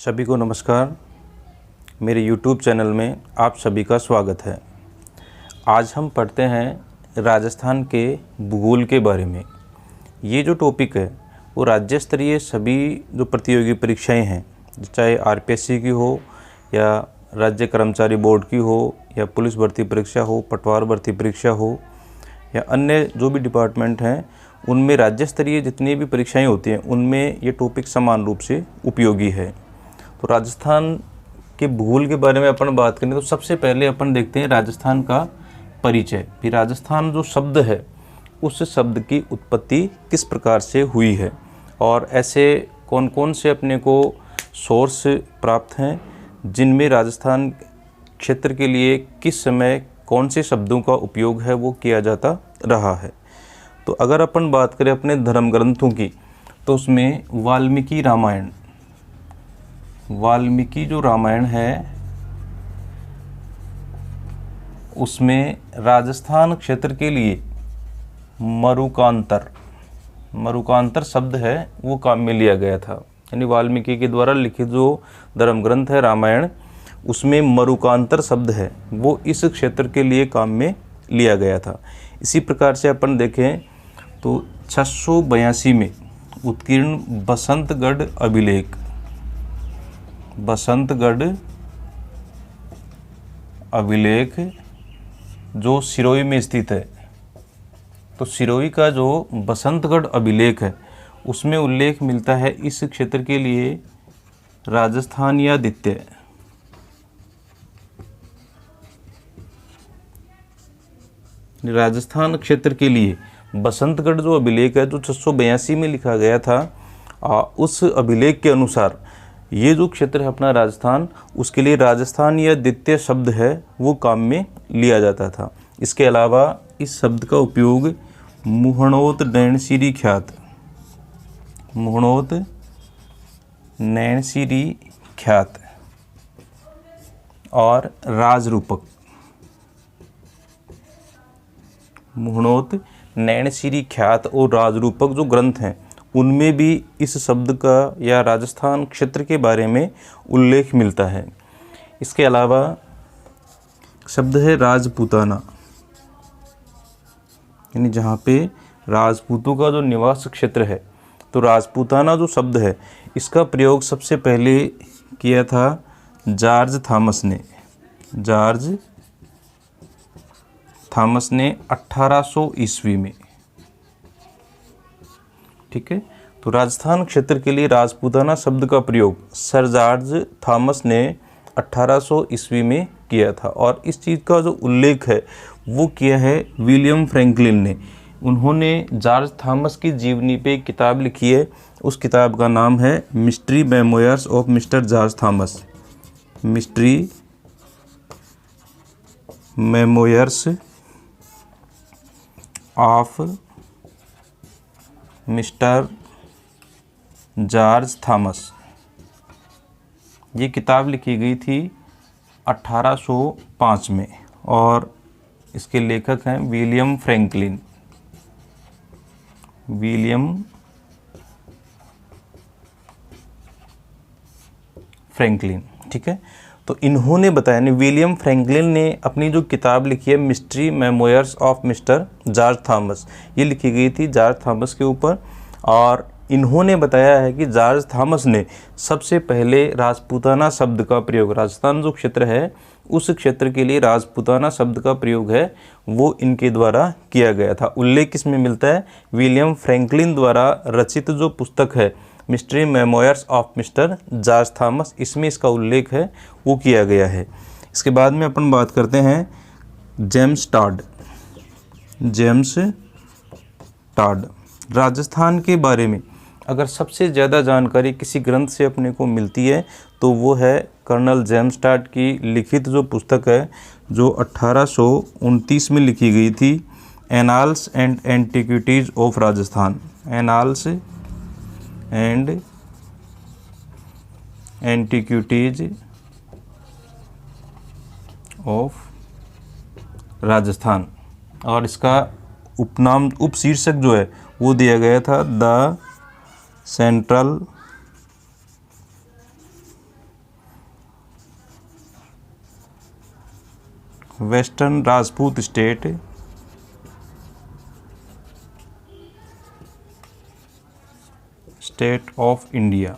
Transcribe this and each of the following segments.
सभी को नमस्कार। मेरे YouTube चैनल में आप सभी का स्वागत है। आज हम पढ़ते हैं राजस्थान के भूगोल के बारे में। ये जो टॉपिक है वो राज्य स्तरीय सभी जो प्रतियोगी परीक्षाएं हैं, चाहे RPSC की हो या राज्य कर्मचारी बोर्ड की हो या पुलिस भर्ती परीक्षा हो, पटवार भर्ती परीक्षा हो या अन्य जो भी डिपार्टमेंट हैं, उनमें राज्य स्तरीय जितनी भी परीक्षाएं होती हैं उनमें ये टॉपिक समान रूप से उपयोगी है। तो राजस्थान के भूगोल के बारे में अपन बात करें तो सबसे पहले अपन देखते हैं राजस्थान का परिचय। फिर राजस्थान जो शब्द है उस शब्द की उत्पत्ति किस प्रकार से हुई है और ऐसे कौन कौन से अपने को सोर्स प्राप्त हैं जिनमें राजस्थान क्षेत्र के लिए किस समय कौन से शब्दों का उपयोग है वो किया जाता रहा है। तो अगर अपन बात करें अपने धर्म ग्रंथों की तो उसमें वाल्मीकि जो रामायण है उसमें राजस्थान क्षेत्र के लिए मरुकांतर शब्द है वो काम में लिया गया था। यानी वाल्मीकि के द्वारा लिखित जो धर्म ग्रंथ है रामायण, उसमें मरुकांतर शब्द है वो इस क्षेत्र के लिए काम में लिया गया था। इसी प्रकार से अपन देखें तो 682 में उत्कीर्ण बसंतगढ़ अभिलेख जो सिरोही में स्थित है, तो सिरोही का जो बसंतगढ़ अभिलेख है उसमें उल्लेख मिलता है इस क्षेत्र के लिए राजस्थानीयादित्य राजस्थान क्षेत्र के लिए बसंतगढ़ जो अभिलेख है जो 682 में लिखा गया था, उस अभिलेख के अनुसार ये जो क्षेत्र है अपना राजस्थान, उसके लिए राजस्थानीयादित्य शब्द है वो काम में लिया जाता था। इसके अलावा इस शब्द का उपयोग मुहणोत नैनसिरी ख्यात और राजरूपक मुहणोत नैनसिरी ख्यात और राजरूपक जो ग्रंथ हैं उनमें भी इस शब्द का या राजस्थान क्षेत्र के बारे में उल्लेख मिलता है। इसके अलावा शब्द है राजपूताना, यानी जहाँ पे राजपूतों का जो निवास क्षेत्र है, तो राजपूताना जो शब्द है इसका प्रयोग सबसे पहले किया था जॉर्ज थॉमस ने 1800 ईस्वी में। ठीक है, तो राजस्थान क्षेत्र के लिए राजपूताना शब्द का प्रयोग सर जॉर्ज थॉमस ने 1800 ईस्वी में किया था और इस चीज़ का जो उल्लेख है वो किया है विलियम फ्रैंकलिन ने। उन्होंने जॉर्ज थॉमस की जीवनी पे एक किताब लिखी है, उस किताब का नाम है mystery memoirs of mister George Thomas. Mystery memoirs of mister George Thomas, ये किताब लिखी गई थी 1805 में और इसके लेखक हैं विलियम फ्रैंकलिन। ठीक है, तो इन्होंने बताया, विलियम फ्रैंकलिन ने अपनी जो किताब लिखी है mystery memoirs of mister George Thomas, ये लिखी गई थी जॉर्ज थॉमस के ऊपर और इन्होंने बताया है कि जॉर्ज थॉमस ने सबसे पहले राजपूताना शब्द का प्रयोग, राजस्थान जो क्षेत्र है उस क्षेत्र के लिए राजपूताना शब्द का प्रयोग है वो इनके द्वारा किया गया था। उल्लेख इसमें मिलता है विलियम फ्रैंकलिन द्वारा रचित जो पुस्तक है mystery memoirs of mister George Thomas, इसमें इसका उल्लेख है वो किया गया है। इसके बाद में अपन बात करते हैं जेम्स टॉड। राजस्थान के बारे में अगर सबसे ज़्यादा जानकारी किसी ग्रंथ से अपने को मिलती है तो वो है कर्नल जेम्स टॉड की लिखित जो पुस्तक है जो 1829 में लिखी गई थी, annals and antiquities of Rajasthan. Annals and antiquities of Rajasthan, और इसका उपशीर्षक जो है वो दिया गया था the central western Rajput state of India.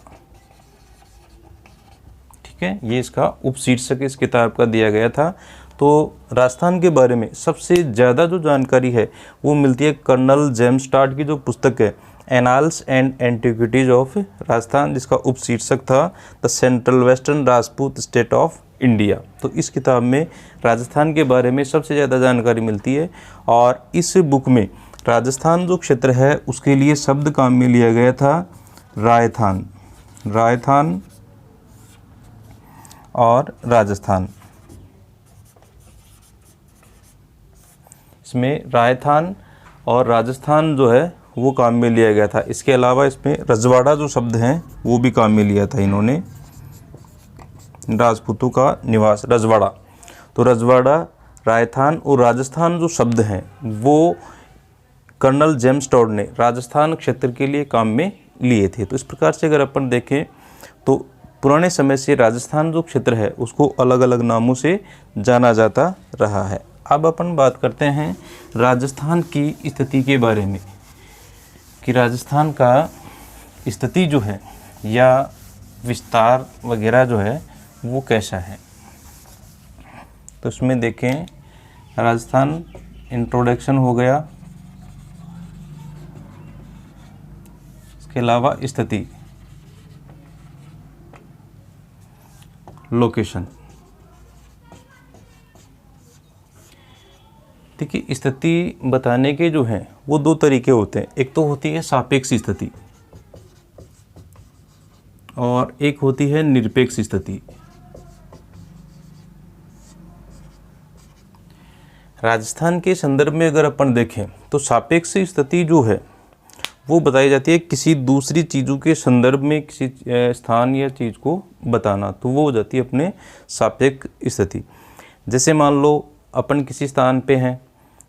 ठीक है, ये इसका उपशीर्षक इस किताब का दिया गया था। तो राजस्थान के बारे में सबसे ज़्यादा जो जानकारी है वो मिलती है कर्नल जेम्स टॉड की जो पुस्तक है annals and antiquities of Rajasthan, जिसका उपशीर्षक था the central western Rajput state of India. तो इस किताब में राजस्थान के बारे में सबसे ज़्यादा जानकारी मिलती है। और इस बुक में राजस्थान जो क्षेत्र है उसके लिए शब्द काम में लिया गया था रायथान और राजस्थान। इसमें रायथान और राजस्थान जो है वो काम में लिया गया था। इसके अलावा इसमें रजवाड़ा जो शब्द हैं वो भी काम में लिया था इन्होंने, राजपूतों का निवास रजवाड़ा। तो रजवाड़ा, रायथान और राजस्थान जो शब्द हैं वो कर्नल जेम्स टॉड ने राजस्थान क्षेत्र के लिए काम में लिए थे। तो इस प्रकार से अगर अपन देखें तो पुराने समय से राजस्थान जो क्षेत्र है उसको अलग अलग नामों से जाना जाता रहा है। अब अपन बात करते हैं राजस्थान की स्थिति के बारे में कि राजस्थान का स्थिति जो है या विस्तार वगैरह जो है वो कैसा है। तो इसमें देखें, राजस्थान इंट्रोडक्शन हो गया, इसके अलावा स्थिति, लोकेशन। देखिए, स्थिति बताने के जो हैं वो दो तरीके होते हैं। एक तो होती है सापेक्ष स्थिति और एक होती है निरपेक्ष स्थिति। राजस्थान के संदर्भ में अगर अपन देखें तो सापेक्ष स्थिति जो है वो बताई जाती है किसी दूसरी चीज़ों के संदर्भ में किसी स्थान या चीज़ को बताना, तो वो हो जाती है अपने सापेक्ष स्थिति। जैसे मान लो अपन किसी स्थान पे हैं,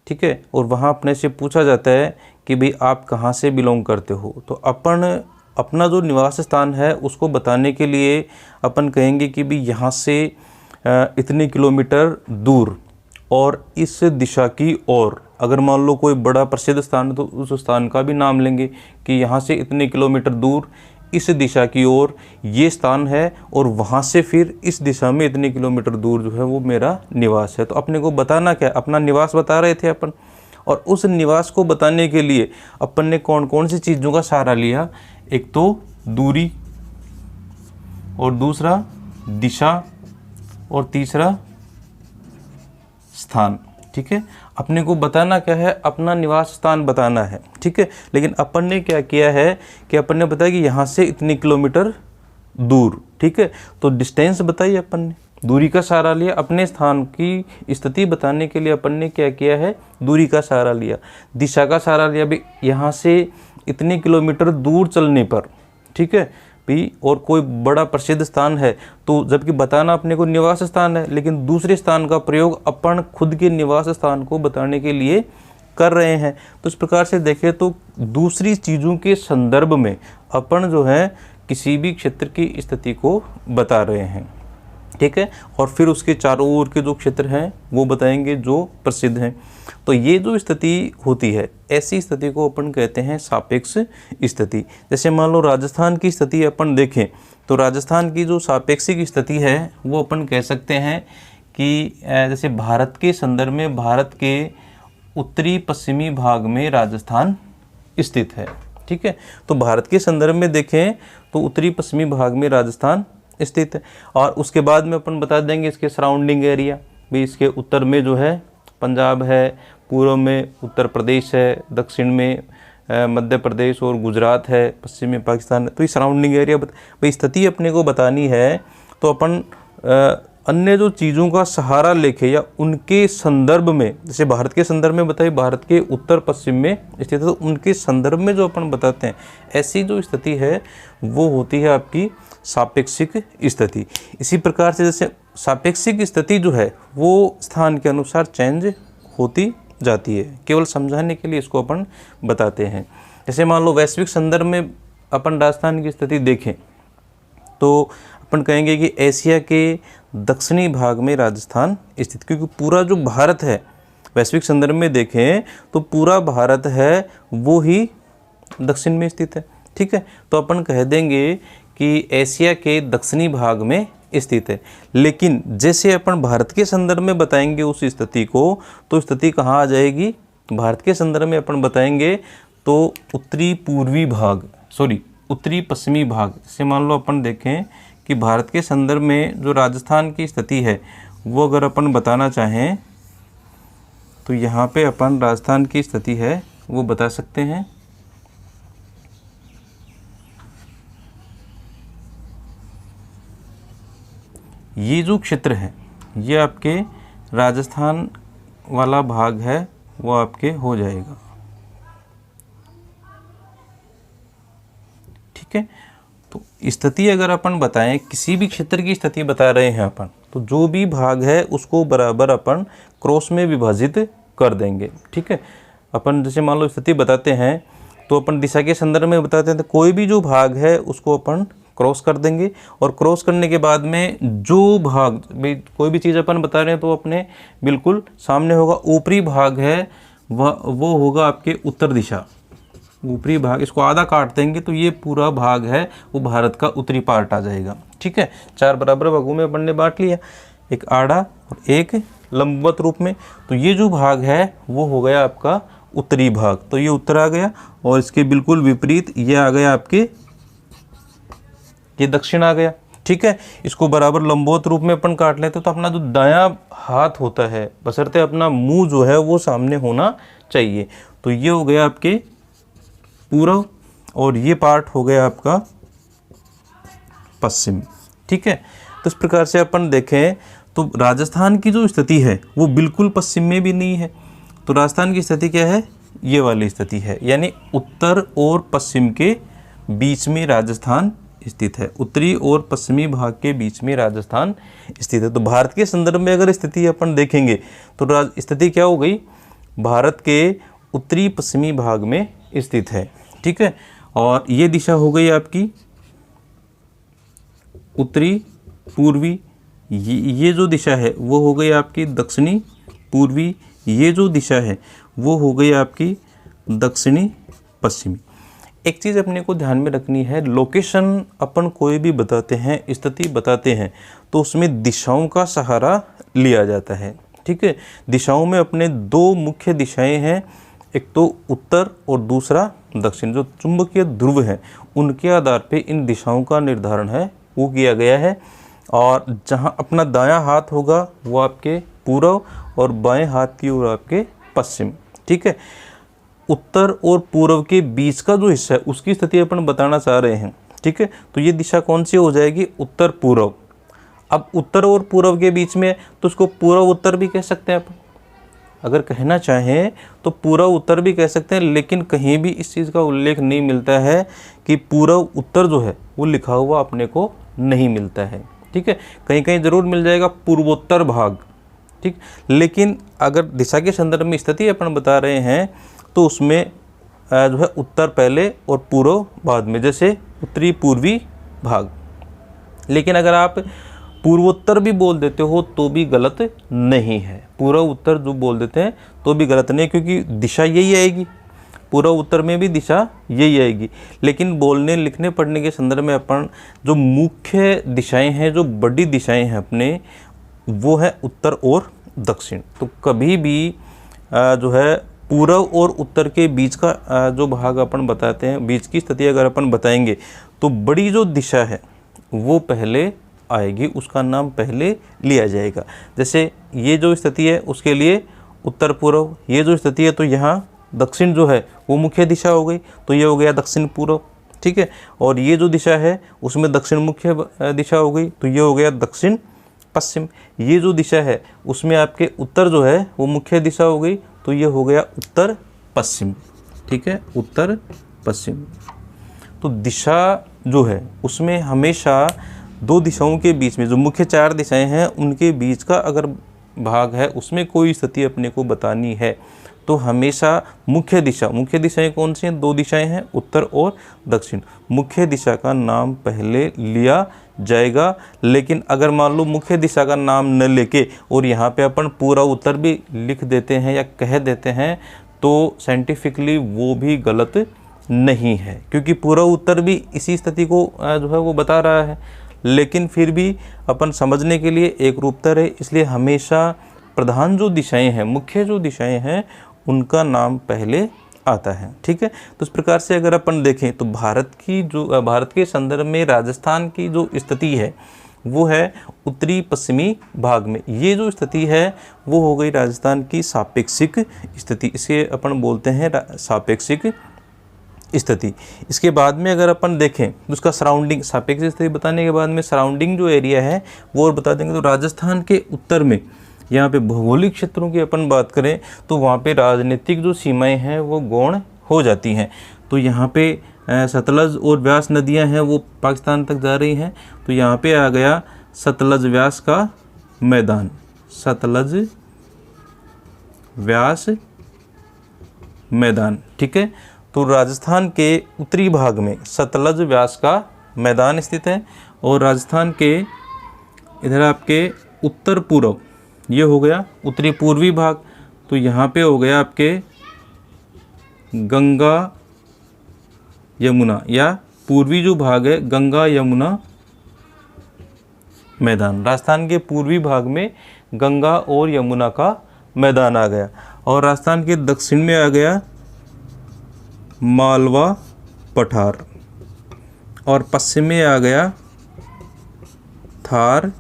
ठीक है, और वहाँ अपने से पूछा जाता है कि भाई आप कहाँ से बिलोंग करते हो, तो अपन अपना जो निवास स्थान है उसको बताने के लिए अपन कहेंगे कि भाई यहाँ से इतने किलोमीटर दूर और इस दिशा की ओर। अगर मान लो कोई बड़ा प्रसिद्ध स्थान है तो उस स्थान का भी नाम लेंगे कि यहाँ से इतने किलोमीटर दूर इस दिशा की ओर ये स्थान है और वहाँ से फिर इस दिशा में इतने किलोमीटर दूर जो है वो मेरा निवास है। तो अपने को बताना क्या, अपना निवास बता रहे थे अपन। और उस निवास को बताने के लिए अपन ने कौन कौन सी चीज़ों का सहारा लिया, एक तो दूरी और दूसरा दिशा और तीसरा स्थान। ठीक है, अपने को बताना क्या है, अपना निवास स्थान बताना है। ठीक है, लेकिन अपन ने क्या किया है कि अपन ने बताया कि यहाँ से इतने किलोमीटर दूर। ठीक है, तो डिस्टेंस बताइए, अपन ने दूरी का सहारा लिया। अपने स्थान की स्थिति बताने के लिए अपन ने क्या किया है, दूरी का सहारा लिया। दिशा का सहारा लिया, भाई यहाँ से इतने किलोमीटर दूर चलने पर, ठीक है भी, और कोई बड़ा प्रसिद्ध स्थान है, तो जबकि बताना अपने को निवास स्थान है, लेकिन दूसरे स्थान का प्रयोग अपन खुद के निवास स्थान को बताने के लिए कर रहे हैं। तो इस प्रकार से देखें तो दूसरी चीज़ों के संदर्भ में अपन जो है किसी भी क्षेत्र की स्थिति को बता रहे हैं। ठीक है, और फिर उसके चारों ओर के जो क्षेत्र हैं वो बताएंगे जो प्रसिद्ध हैं। तो ये जो स्थिति होती है, ऐसी स्थिति को अपन कहते हैं सापेक्ष स्थिति। जैसे मान लो राजस्थान की स्थिति अपन देखें तो राजस्थान की जो सापेक्षिक स्थिति है वो अपन कह सकते हैं कि जैसे भारत के संदर्भ में भारत के उत्तरी पश्चिमी भाग में राजस्थान स्थित है। ठीक है, तो भारत के संदर्भ में देखें तो उत्तरी पश्चिमी भाग में राजस्थान स्थित है। और उसके बाद में अपन बता देंगे इसके सराउंडिंग एरिया भी। इसके उत्तर में जो है पंजाब है, पूर्व में उत्तर प्रदेश है, दक्षिण में मध्य प्रदेश और गुजरात है, पश्चिम में पाकिस्तान है। तो ये सराउंडिंग एरिया भाई स्थिति अपने को बतानी है तो अपन अन्य जो चीज़ों का सहारा लेके या उनके संदर्भ में, जैसे भारत के संदर्भ में बताइए भारत के उत्तर पश्चिम में स्थित है, तो उनके संदर्भ में जो अपन बताते हैं ऐसी जो स्थिति है वो होती है आपकी सापेक्षिक स्थिति। इसी प्रकार से जैसे सापेक्षिक स्थिति जो है वो स्थान के अनुसार चेंज होती जाती है, केवल समझाने के लिए इसको अपन बताते हैं। जैसे मान लो वैश्विक संदर्भ में अपन राजस्थान की स्थिति देखें तो अपन कहेंगे कि एशिया के दक्षिणी भाग में राजस्थान स्थित, क्योंकि पूरा जो भारत है वैश्विक संदर्भ में देखें तो पूरा भारत है वो ही दक्षिण में स्थित है। ठीक है, तो अपन कह देंगे कि एशिया के दक्षिणी भाग में स्थित है। लेकिन जैसे अपन भारत के संदर्भ में बताएंगे उस स्थिति को, तो स्थिति कहाँ आ जाएगी, भारत के संदर्भ में अपन बताएंगे तो उत्तरी पूर्वी भाग, उत्तरी पश्चिमी भाग। जैसे मान लो अपन देखें कि भारत के संदर्भ में जो राजस्थान की स्थिति है वो अगर अपन बताना चाहें तो यहाँ पे अपन राजस्थान की स्थिति है वो बता सकते हैं। ये जो क्षेत्र है ये आपके राजस्थान वाला भाग है वो आपके हो जाएगा। ठीक है, तो स्थिति अगर अपन बताएं, किसी भी क्षेत्र की स्थिति बता रहे हैं अपन, तो जो भी भाग है उसको बराबर अपन क्रॉस में विभाजित कर देंगे। ठीक है, अपन जैसे मान लो स्थिति बताते हैं तो अपन दिशा के संदर्भ में बताते हैं, तो कोई भी जो भाग है उसको अपन क्रॉस कर देंगे, और क्रॉस करने के बाद में जो भाग, कोई भी चीज़ अपन बता रहे हैं तो अपने बिल्कुल सामने होगा, ऊपरी भाग है वो होगा आपके उत्तर दिशा, ऊपरी भाग, इसको आधा काट देंगे तो ये पूरा भाग है वो भारत का उत्तरी पार्ट आ जाएगा। ठीक है, 4 बराबर भागों में अपन ने बांट लिया, एक आड़ा और एक लंबवत रूप में, तो ये जो भाग है वो हो गया आपका उत्तरी भाग, तो ये उत्तर आ गया, और इसके बिल्कुल विपरीत ये आ गया आपके, ये दक्षिण आ गया। ठीक है, इसको बराबर लंबवत रूप में अपन काट लेते तो अपना जो दायां हाथ होता है, बशर्ते अपना मुंह जो है वो सामने होना चाहिए, तो ये हो गया आपके पूर्व, और ये पार्ट हो गया आपका पश्चिम। ठीक है, तो इस प्रकार से अपन देखें तो राजस्थान की जो स्थिति है वो बिल्कुल पश्चिम में भी नहीं है, तो राजस्थान की स्थिति क्या है, ये वाली स्थिति है, यानी उत्तर और पश्चिम के बीच में राजस्थान स्थित है, उत्तरी और पश्चिमी भाग के बीच में राजस्थान स्थित है। तो भारत के संदर्भ में अगर स्थिति अपन देखेंगे तो स्थिति क्या हो गई, भारत के उत्तरी पश्चिमी भाग में स्थित है। ठीक है, और ये दिशा हो गई आपकी उत्तरी पूर्वी, ये जो दिशा है वो हो गई आपकी दक्षिणी पूर्वी, ये जो दिशा है वो हो गई आपकी दक्षिणी पश्चिमी। एक चीज़ अपने को ध्यान में रखनी है, लोकेशन अपन कोई भी बताते हैं, स्थिति बताते हैं, तो उसमें दिशाओं का सहारा लिया जाता है। ठीक है, दिशाओं में अपने 2 मुख्य दिशाएं हैं, एक तो उत्तर और दूसरा दक्षिण, जो चुंबकीय ध्रुव हैं उनके आधार पे इन दिशाओं का निर्धारण है वो किया गया है, और जहाँ अपना दायां हाथ होगा वो आपके पूर्व और बाएं हाथ की ओर आपके पश्चिम। ठीक है, उत्तर और पूर्व के बीच का जो हिस्सा है उसकी स्थिति अपन बताना चाह रहे हैं। ठीक है, तो ये दिशा कौन सी हो जाएगी, उत्तर पूर्व। अब उत्तर और पूर्व के बीच में तो उसको पूर्व उत्तर भी कह सकते हैं अपन, अगर कहना चाहें तो पूर्व उत्तर भी कह सकते हैं, लेकिन कहीं भी इस चीज़ का उल्लेख नहीं मिलता है कि पूर्व उत्तर जो है वो लिखा हुआ अपने को नहीं मिलता है। ठीक है, कहीं कहीं ज़रूर मिल जाएगा पूर्वोत्तर भाग। ठीक, लेकिन अगर दिशा के संदर्भ में स्थिति अपन बता रहे हैं तो उसमें जो है उत्तर पहले और पूर्व बाद में, जैसे उत्तरी पूर्वी भाग। लेकिन अगर आप पूर्वोत्तर भी बोल देते हो तो भी गलत नहीं है, पूर्व उत्तर जो बोल देते हैं तो भी गलत नहीं, क्योंकि दिशा यही आएगी, पूर्व उत्तर में भी दिशा यही आएगी। लेकिन बोलने लिखने पढ़ने के संदर्भ में अपन जो मुख्य दिशाएं हैं, जो बड़ी दिशाएं हैं अपने, वो है उत्तर और दक्षिण। तो कभी भी जो है पूर्व और उत्तर के बीच का जो भाग अपन बताते हैं, बीच की स्थिति अगर अपन बताएंगे तो बड़ी जो दिशा है वो पहले आएगी, उसका नाम पहले लिया जाएगा। जैसे ये जो स्थिति है उसके लिए उत्तर पूर्व, ये जो स्थिति है तो यहाँ दक्षिण जो है वो मुख्य दिशा हो गई, तो ये हो गया दक्षिण पूर्व। ठीक है, और ये जो दिशा है उसमें दक्षिण मुख्य दिशा हो गई, तो ये हो गया दक्षिण पश्चिम। ये जो दिशा है उसमें आपके उत्तर जो है वो मुख्य दिशा हो गई, तो ये हो गया उत्तर पश्चिम। ठीक है, उत्तर पश्चिम। तो दिशा जो है उसमें हमेशा 2 दिशाओं के बीच में, जो मुख्य 4 दिशाएं हैं उनके बीच का अगर भाग है उसमें कोई स्थिति अपने को बतानी है तो हमेशा मुख्य दिशाएं कौन सी हैं? 2 दिशाएं हैं, उत्तर और दक्षिण। मुख्य दिशा का नाम पहले लिया जाएगा, लेकिन अगर मान लो मुख्य दिशा का नाम न लेके और यहाँ पे अपन पूरा उत्तर भी लिख देते हैं या कह देते हैं तो साइंटिफिकली वो भी गलत नहीं है, क्योंकि पूरा उत्तर भी इसी स्थिति को जो है वो बता रहा है। लेकिन फिर भी अपन समझने के लिए एक रूपता रहे, इसलिए हमेशा प्रधान जो दिशाएं हैं, मुख्य जो दिशाएं हैं, उनका नाम पहले आता है। ठीक है, तो इस प्रकार से अगर अपन देखें तो भारत के संदर्भ में राजस्थान की जो स्थिति है वो है उत्तरी पश्चिमी भाग में। ये जो स्थिति है वो हो गई राजस्थान की सापेक्षिक स्थिति, इसे अपन बोलते हैं सापेक्षिक स्थिति। इसके बाद में अगर अपन देखें तो उसका सराउंडिंग, सापेक्षिक स्थिति बताने के बाद में सराउंडिंग जो एरिया है वो और बता देंगे। तो राजस्थान के उत्तर में यहाँ पे भौगोलिक क्षेत्रों की अपन बात करें तो वहाँ पे राजनीतिक जो सीमाएं हैं वो गौण हो जाती हैं। तो यहाँ पे सतलज और व्यास नदियाँ हैं वो पाकिस्तान तक जा रही हैं, तो यहाँ पे आ गया सतलज व्यास का मैदान, सतलज व्यास मैदान। ठीक है, तो राजस्थान के उत्तरी भाग में सतलज व्यास का मैदान स्थित है, और राजस्थान के इधर आपके उत्तर पूर्व, ये हो गया उत्तरी पूर्वी भाग, तो यहाँ पे हो गया आपके गंगा यमुना, या पूर्वी जो भाग है गंगा यमुना मैदान। राजस्थान के पूर्वी भाग में गंगा और यमुना का मैदान आ गया, और राजस्थान के दक्षिण में आ गया मालवा पठार, और पश्चिम में आ गया थार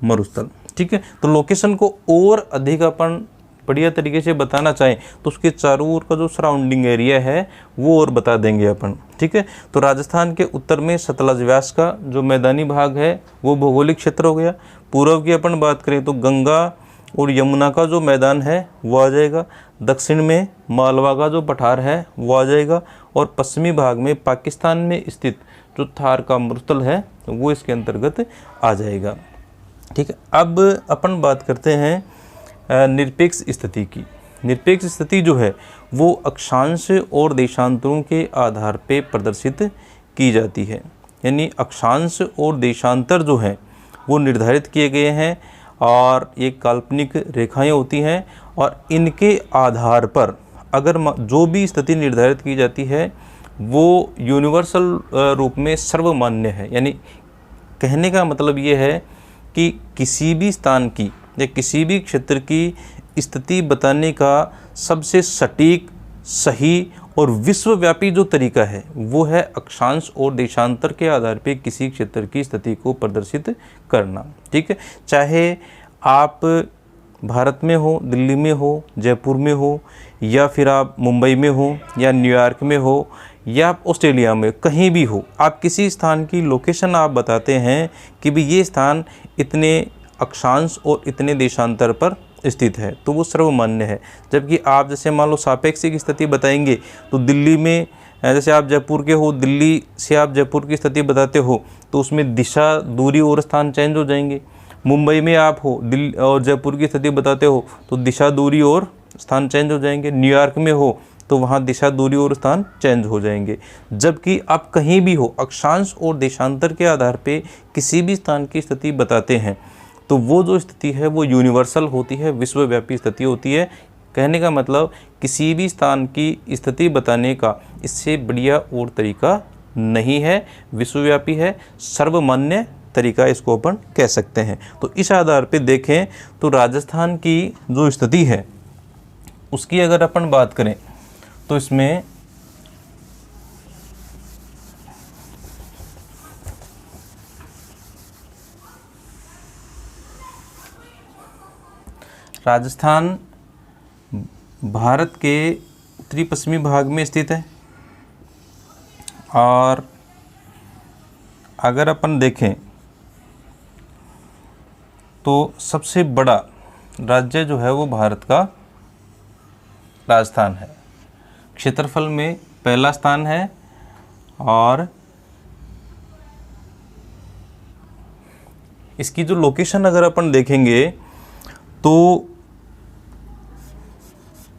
मरुस्थल। ठीक है, तो लोकेशन को और अधिक अपन बढ़िया तरीके से बताना चाहें तो उसके चारों ओर का जो सराउंडिंग एरिया है वो और बता देंगे अपन। ठीक है, तो राजस्थान के उत्तर में सतलज व्यास का जो मैदानी भाग है वो भौगोलिक क्षेत्र हो गया। पूर्व की अपन बात करें तो गंगा और यमुना का जो मैदान है वो आ जाएगा, दक्षिण में मालवा का जो पठार है वो आ जाएगा, और पश्चिमी भाग में पाकिस्तान में स्थित जो थार का मरुस्थल है वो इसके अंतर्गत आ जाएगा। ठीक है, अब अपन बात करते हैं निरपेक्ष स्थिति की। निरपेक्ष स्थिति जो है वो अक्षांश और देशांतरों के आधार पे प्रदर्शित की जाती है, यानी अक्षांश और देशांतर जो है वो निर्धारित किए गए हैं, और ये काल्पनिक रेखाएं होती हैं, और इनके आधार पर अगर जो भी स्थिति निर्धारित की जाती है वो यूनिवर्सल रूप में सर्वमान्य है। यानी कहने का मतलब ये है कि किसी भी स्थान की या किसी भी क्षेत्र की स्थिति बताने का सबसे सटीक, सही और विश्वव्यापी जो तरीका है वो है अक्षांश और देशांतर के आधार पे किसी क्षेत्र की स्थिति को प्रदर्शित करना। ठीक है, चाहे आप भारत में हो, दिल्ली में हो, जयपुर में हो, या फिर आप मुंबई में हो, या न्यूयॉर्क में हो, या आप ऑस्ट्रेलिया में, कहीं भी हो, आप किसी स्थान की लोकेशन आप बताते हैं कि भी ये स्थान इतने अक्षांश और इतने देशांतर पर स्थित है, तो वो सर्वमान्य है। जबकि आप जैसे मान लो सापेक्षिक स्थिति बताएंगे तो दिल्ली में, जैसे आप जयपुर के हो, दिल्ली से आप जयपुर की स्थिति बताते हो तो उसमें दिशा, दूरी और स्थान चेंज हो जाएंगे। मुंबई में आप हो, दिल्ली और जयपुर की स्थिति बताते हो तो दिशा, दूरी और स्थान चेंज हो जाएंगे। न्यूयॉर्क में हो तो वहाँ दिशा, दूरी और स्थान चेंज हो जाएंगे। जबकि आप कहीं भी हो, अक्षांश और देशांतर के आधार पे किसी भी स्थान की स्थिति बताते हैं तो वो जो स्थिति है वो यूनिवर्सल होती है, विश्वव्यापी स्थिति होती है। कहने का मतलब किसी भी स्थान की स्थिति बताने का इससे बढ़िया और तरीका नहीं है, विश्वव्यापी है, सर्वमान्य तरीका इसको अपन कह सकते हैं। तो इस आधार पे देखें तो राजस्थान की जो स्थिति है उसकी अगर अपन बात करें तो इसमें राजस्थान भारत के उत्तरी पश्चिमी भाग में स्थित है, और अगर अपन देखें तो सबसे बड़ा राज्य जो है वो भारत का राजस्थान है। क्षेत्रफल में पहला स्थान है, और इसकी जो लोकेशन अगर अपन देखेंगे तो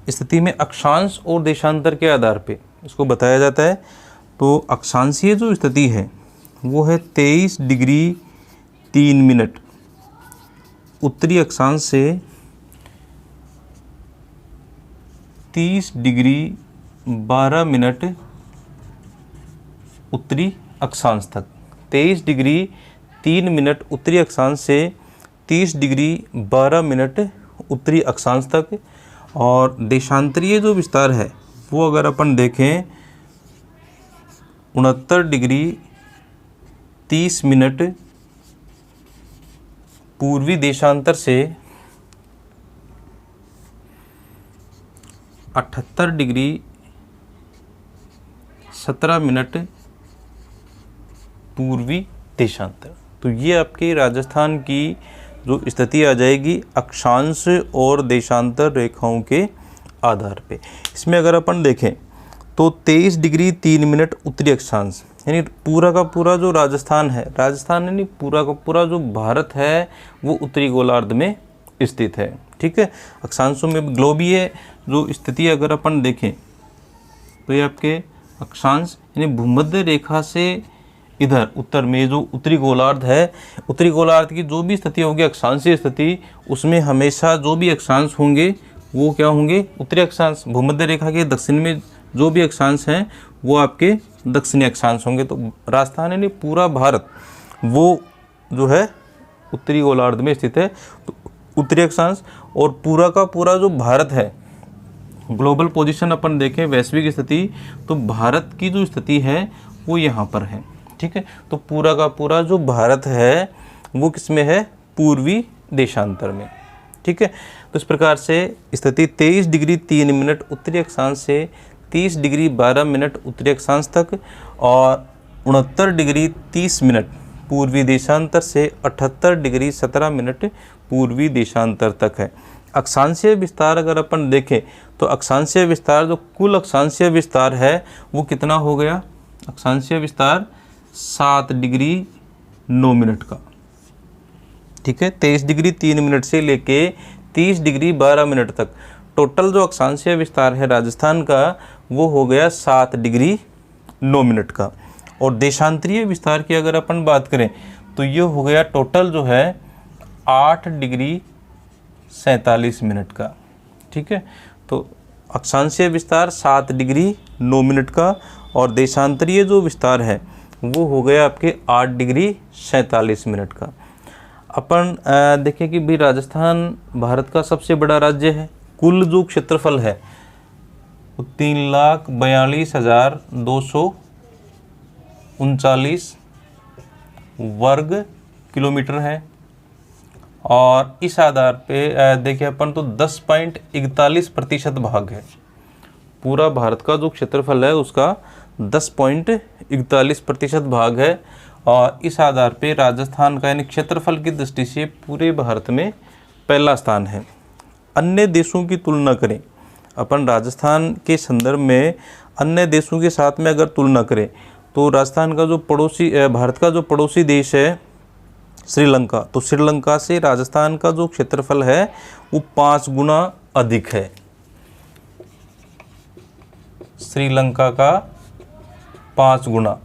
स्थिति में अक्षांश और देशांतर के आधार पे इसको बताया जाता है। तो अक्षांशीय जो स्थिति है वो है 23 डिग्री 3 मिनट उत्तरी अक्षांश से 30 डिग्री 12 मिनट उत्तरी अक्षांश तक। 23 डिग्री 3 मिनट उत्तरी अक्षांश से 30 डिग्री 12 मिनट उत्तरी अक्षांश तक। और देशांतरीय जो विस्तार है वो अगर अपन देखें 69 डिग्री 30 मिनट पूर्वी देशांतर से 78 डिग्री 17 मिनट पूर्वी देशांतर। तो ये आपके राजस्थान की जो स्थिति आ जाएगी अक्षांश और देशांतर रेखाओं के आधार पे। इसमें अगर अपन देखें तो 23 डिग्री 3 मिनट उत्तरी अक्षांश, यानी पूरा का पूरा जो राजस्थान है, राजस्थान यानी पूरा का पूरा जो भारत है वो उत्तरी गोलार्ध में स्थित है। ठीक है, अक्षांशों में ग्लोबीय जो स्थिति अगर अपन देखें तो ये आपके अक्षांश यानी भूमध्य रेखा से इधर उत्तर में जो उत्तरी गोलार्ध है, उत्तरी गोलार्ध की जो भी स्थिति होगी अक्षांशीय स्थिति, उसमें हमेशा जो भी अक्षांश होंगे वो क्या होंगे, उत्तरी अक्षांश। भूमध्य रेखा के दक्षिण में जो भी अक्षांश हैं वो आपके दक्षिणी अक्षांश होंगे। तो राजस्थान यानी पूरा भारत वो जो है उत्तरी गोलार्ध में स्थित है, तो उत्तरी अक्षांश। और पूरा का पूरा जो भारत है, ग्लोबल पोजीशन अपन देखें वैश्विक स्थिति, तो भारत की जो स्थिति है वो यहाँ पर है। ठीक है, तो पूरा का पूरा जो भारत है वो किसमें है, पूर्वी देशांतर में। ठीक है, तो इस प्रकार से स्थिति 23 डिग्री 3 मिनट उत्तरी अक्षांश से 30 डिग्री 12 मिनट उत्तरी अक्षांश तक और 69 डिग्री 30 मिनट पूर्वी देशांतर से 78 डिग्री 17 मिनट पूर्वी देशांतर तक है। अक्षांशीय विस्तार अगर अपन देखें तो अक्षांशीय विस्तार जो कुल अक्षांशीय विस्तार है वो कितना हो गया, अक्षांशीय विस्तार 7 डिग्री 9 मिनट का। ठीक है, 23 डिग्री 3 मिनट से लेके 30 डिग्री 12 मिनट तक टोटल जो अक्षांशीय विस्तार है राजस्थान का वो हो गया 7 डिग्री 9 मिनट का। और देशांतरीय विस्तार की अगर अपन बात करें तो ये हो गया टोटल जो है 8 डिग्री 47 मिनट का। ठीक है, तो अक्षांशीय विस्तार 7 डिग्री 9 मिनट का और देशांतरीय जो विस्तार है वो हो गया आपके 8 डिग्री 47 मिनट का। अपन देखें कि भाई राजस्थान भारत का सबसे बड़ा राज्य है। कुल जो क्षेत्रफल है वो 3,42,239 वर्ग किलोमीटर है। और इस आधार पे देखिए अपन तो 10.41% भाग है। पूरा भारत का जो क्षेत्रफल है उसका 10.41% भाग है। और इस आधार पे राजस्थान का यानी क्षेत्रफल की दृष्टि से पूरे भारत में पहला स्थान है। अन्य देशों की तुलना करें अपन राजस्थान के संदर्भ में अन्य देशों के साथ में अगर तुलना करें तो राजस्थान का जो पड़ोसी भारत का जो पड़ोसी देश है श्रीलंका, तो श्रीलंका से राजस्थान का जो क्षेत्रफल है वो 5 गुना अधिक है। श्रीलंका का 5 गुना,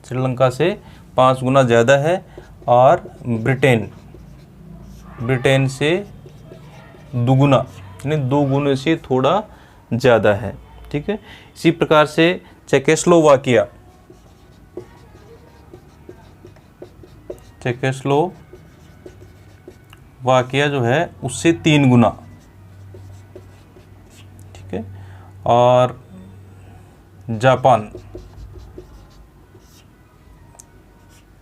श्रीलंका से 5 गुना ज़्यादा है। और ब्रिटेन से दुगुना यानी 2 गुने से थोड़ा ज़्यादा है। ठीक है, इसी प्रकार से चेकोस्लोवाकिया जो है उससे 3 गुना। ठीक है, और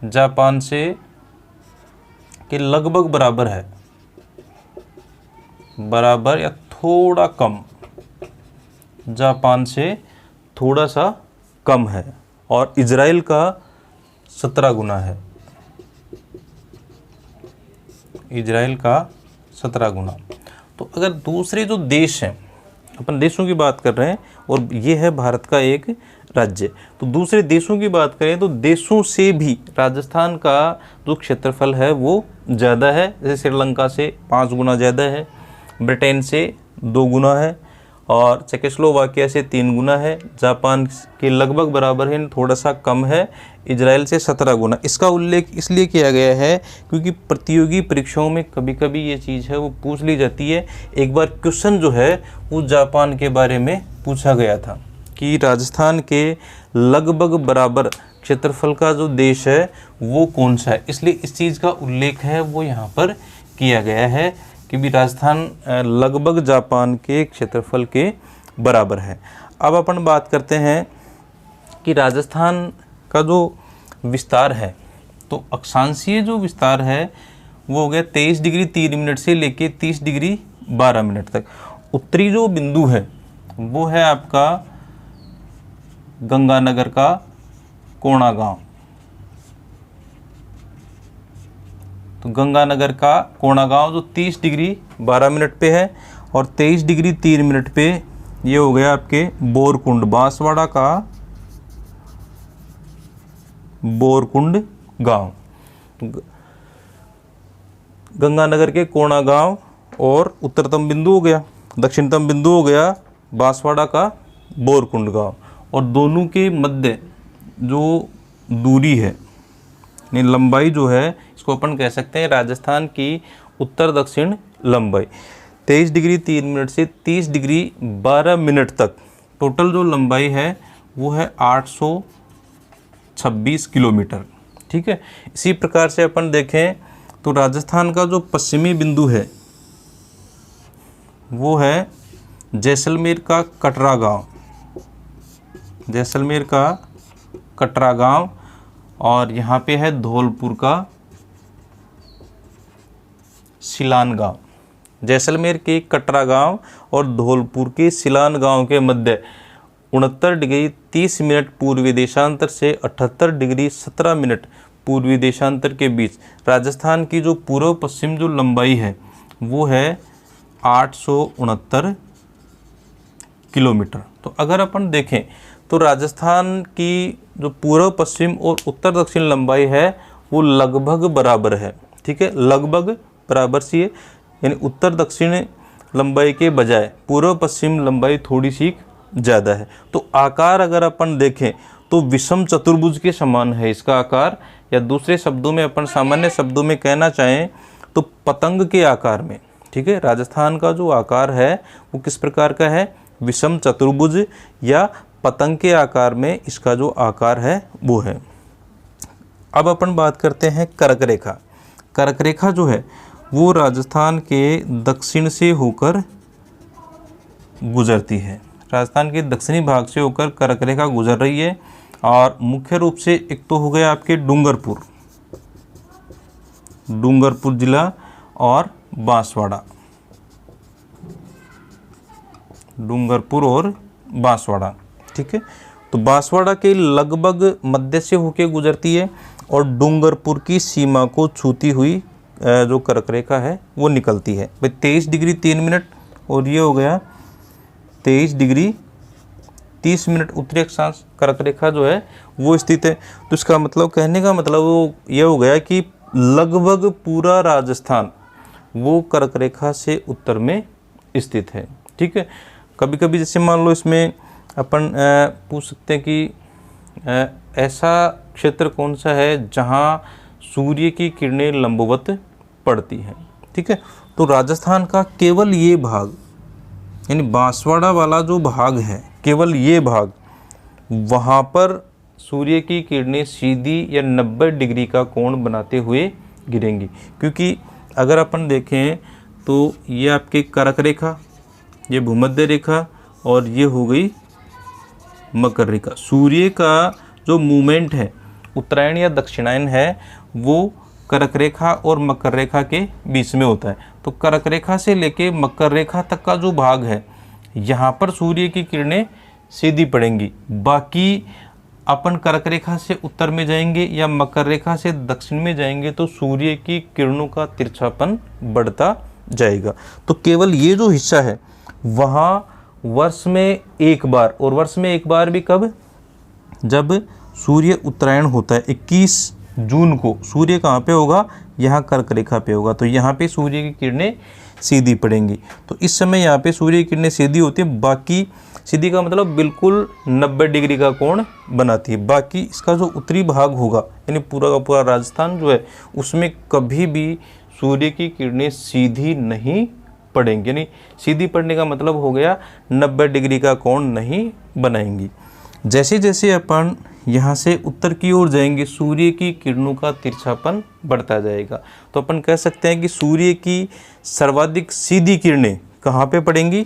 जापान से के लगभग बराबर है, बराबर या थोड़ा कम, जापान से थोड़ा सा कम है। और इजराइल का 17 गुना है, इजराइल का 17 गुना। तो अगर दूसरे जो देश हैं, अपन देशों की बात कर रहे हैं और ये है भारत का एक राज्य, तो दूसरे देशों की बात करें तो देशों से भी राजस्थान का जो क्षेत्रफल है वो ज़्यादा है। जैसे श्रीलंका से 5 गुना ज़्यादा है, ब्रिटेन से 2 गुना है और चेकोस्लोवाकिया से 3 गुना है, जापान के लगभग बराबर है, थोड़ा सा कम है, इजराइल से 17 गुना। इसका उल्लेख इसलिए किया गया है क्योंकि प्रतियोगी परीक्षाओं में कभी कभी ये चीज़ है वो पूछ ली जाती है। एक बार क्वेश्चन जो है वो जापान के बारे में पूछा गया था कि राजस्थान के लगभग बराबर क्षेत्रफल का जो देश है वो कौन सा है, इसलिए इस चीज़ का उल्लेख है वो यहाँ पर किया गया है कि भी राजस्थान लगभग जापान के क्षेत्रफल के बराबर है। अब अपन बात करते हैं कि राजस्थान का जो विस्तार है, तो अक्षांशीय जो विस्तार है वो हो गया 23 डिग्री 3 मिनट से लेके 30 डिग्री 12 मिनट तक। उत्तरी जो बिंदु है वो है आपका गंगानगर का कोणा गांव। तो गंगानगर का कोणा गांव जो 30 डिग्री 12 मिनट पे है और 23 डिग्री 3 मिनट पे ये हो गया आपके बोरकुंड, बांसवाड़ा का बोरकुंड गांव। गंगानगर के कोणा गांव और उत्तरतम बिंदु हो गया, दक्षिणतम बिंदु हो गया बांसवाड़ा का बोरकुंड गांव, और दोनों के मध्य जो दूरी है यानी लंबाई जो है इसको अपन कह सकते हैं राजस्थान की उत्तर दक्षिण लंबाई। 23 डिग्री 3 मिनट से 30 डिग्री 12 मिनट तक टोटल जो लंबाई है वो है 826 किलोमीटर। ठीक है, इसी प्रकार से अपन देखें तो राजस्थान का जो पश्चिमी बिंदु है वो है जैसलमेर का कटरा गांव, जैसलमेर का कटरा गांव, और यहाँ पे है धौलपुर का सिलान गांव। जैसलमेर के कटरा गांव और धौलपुर के सिलान गांव के मध्य 69 डिग्री 30 मिनट पूर्वी देशांतर से 78 डिग्री 17 मिनट पूर्वी देशांतर के बीच राजस्थान की जो पूर्व पश्चिम जो लंबाई है वो है 869 किलोमीटर। तो अगर अपन देखें तो राजस्थान की जो पूर्व पश्चिम और उत्तर दक्षिण लंबाई है वो लगभग बराबर है। ठीक है, लगभग बराबर सी है, यानी उत्तर दक्षिण लंबाई के बजाय पूर्व पश्चिम लंबाई थोड़ी सी ज़्यादा है। तो आकार अगर अपन देखें तो विषम चतुर्भुज के समान है इसका आकार, या दूसरे शब्दों में अपन सामान्य शब्दों में कहना चाहें तो पतंग के आकार में। ठीक है, राजस्थान का जो आकार है वो किस प्रकार का है, विषम चतुर्भुज या पतंग के आकार में इसका जो आकार है वो है। अब अपन बात करते हैं कर्क रेखा। कर्क रेखा जो है वो राजस्थान के दक्षिण से होकर गुजरती है, राजस्थान के दक्षिणी भाग से होकर कर्क रेखा गुजर रही है, और मुख्य रूप से एक तो हो गया आपके डूंगरपुर जिला और बांसवाड़ा, डूंगरपुर और बांसवाड़ा। ठीक है, तो बांसवाड़ा के लगभग मध्य से होकर गुजरती है और डूंगरपुर की सीमा को छूती हुई जो कर्क रेखा है वो निकलती है। भाई 23 डिग्री 3 मिनट और ये हो गया 23 डिग्री 30 मिनट उत्तरी अक्षांश कर्क रेखा जो है वो स्थित है। तो इसका मतलब, कहने का मतलब वो ये हो गया कि लगभग पूरा राजस्थान वो कर्क रेखा से उत्तर में स्थित है। ठीक है, कभी कभी जैसे मान लो इसमें अपन पूछ सकते हैं कि ऐसा क्षेत्र कौन सा है जहाँ सूर्य की किरणें लंबवत पड़ती हैं। ठीक है, तो राजस्थान का केवल ये भाग यानी बांसवाड़ा वाला जो भाग है, केवल ये भाग, वहाँ पर सूर्य की किरणें सीधी या 90 डिग्री का कोण बनाते हुए गिरेंगी। क्योंकि अगर अपन देखें तो ये आपके कर्क रेखा, ये भूमध्य रेखा और ये हो गई मकर रेखा। सूर्य का जो मूवमेंट है उत्तरायण या दक्षिणायन है वो कर्क रेखा और मकर रेखा के बीच में होता है। तो कर्क रेखा से लेके मकर रेखा तक का जो भाग है यहाँ पर सूर्य की किरणें सीधी पड़ेंगी। बाकी अपन कर्क रेखा से उत्तर में जाएंगे या मकर रेखा से दक्षिण में जाएंगे तो सूर्य की किरणों का तिरछापन बढ़ता जाएगा। तो केवल ये जो हिस्सा है वहाँ वर्ष में एक बार, और वर्ष में एक बार भी कब, जब सूर्य उत्तरायण होता है 21 जून को सूर्य कहाँ पे होगा, यहाँ कर्क रेखा पे होगा, तो यहाँ पे सूर्य की किरणें सीधी पड़ेंगी। तो इस समय यहाँ पे सूर्य की किरणें सीधी होती है, बाकी सीधी का मतलब बिल्कुल 90 डिग्री का कोण बनाती है। बाकी इसका जो उत्तरी भाग होगा यानी पूरा का पूरा राजस्थान जो है उसमें कभी भी सूर्य की किरणें सीधी नहीं पड़ेंगी, यानी सीधी पड़ने का मतलब हो गया 90 डिग्री का कोण नहीं बनाएंगी। जैसे जैसे अपन यहाँ से उत्तर की ओर जाएंगे सूर्य की किरणों का तिरछापन बढ़ता जाएगा। तो अपन कह सकते हैं कि सूर्य की सर्वाधिक सीधी किरणें कहाँ पे पड़ेंगी,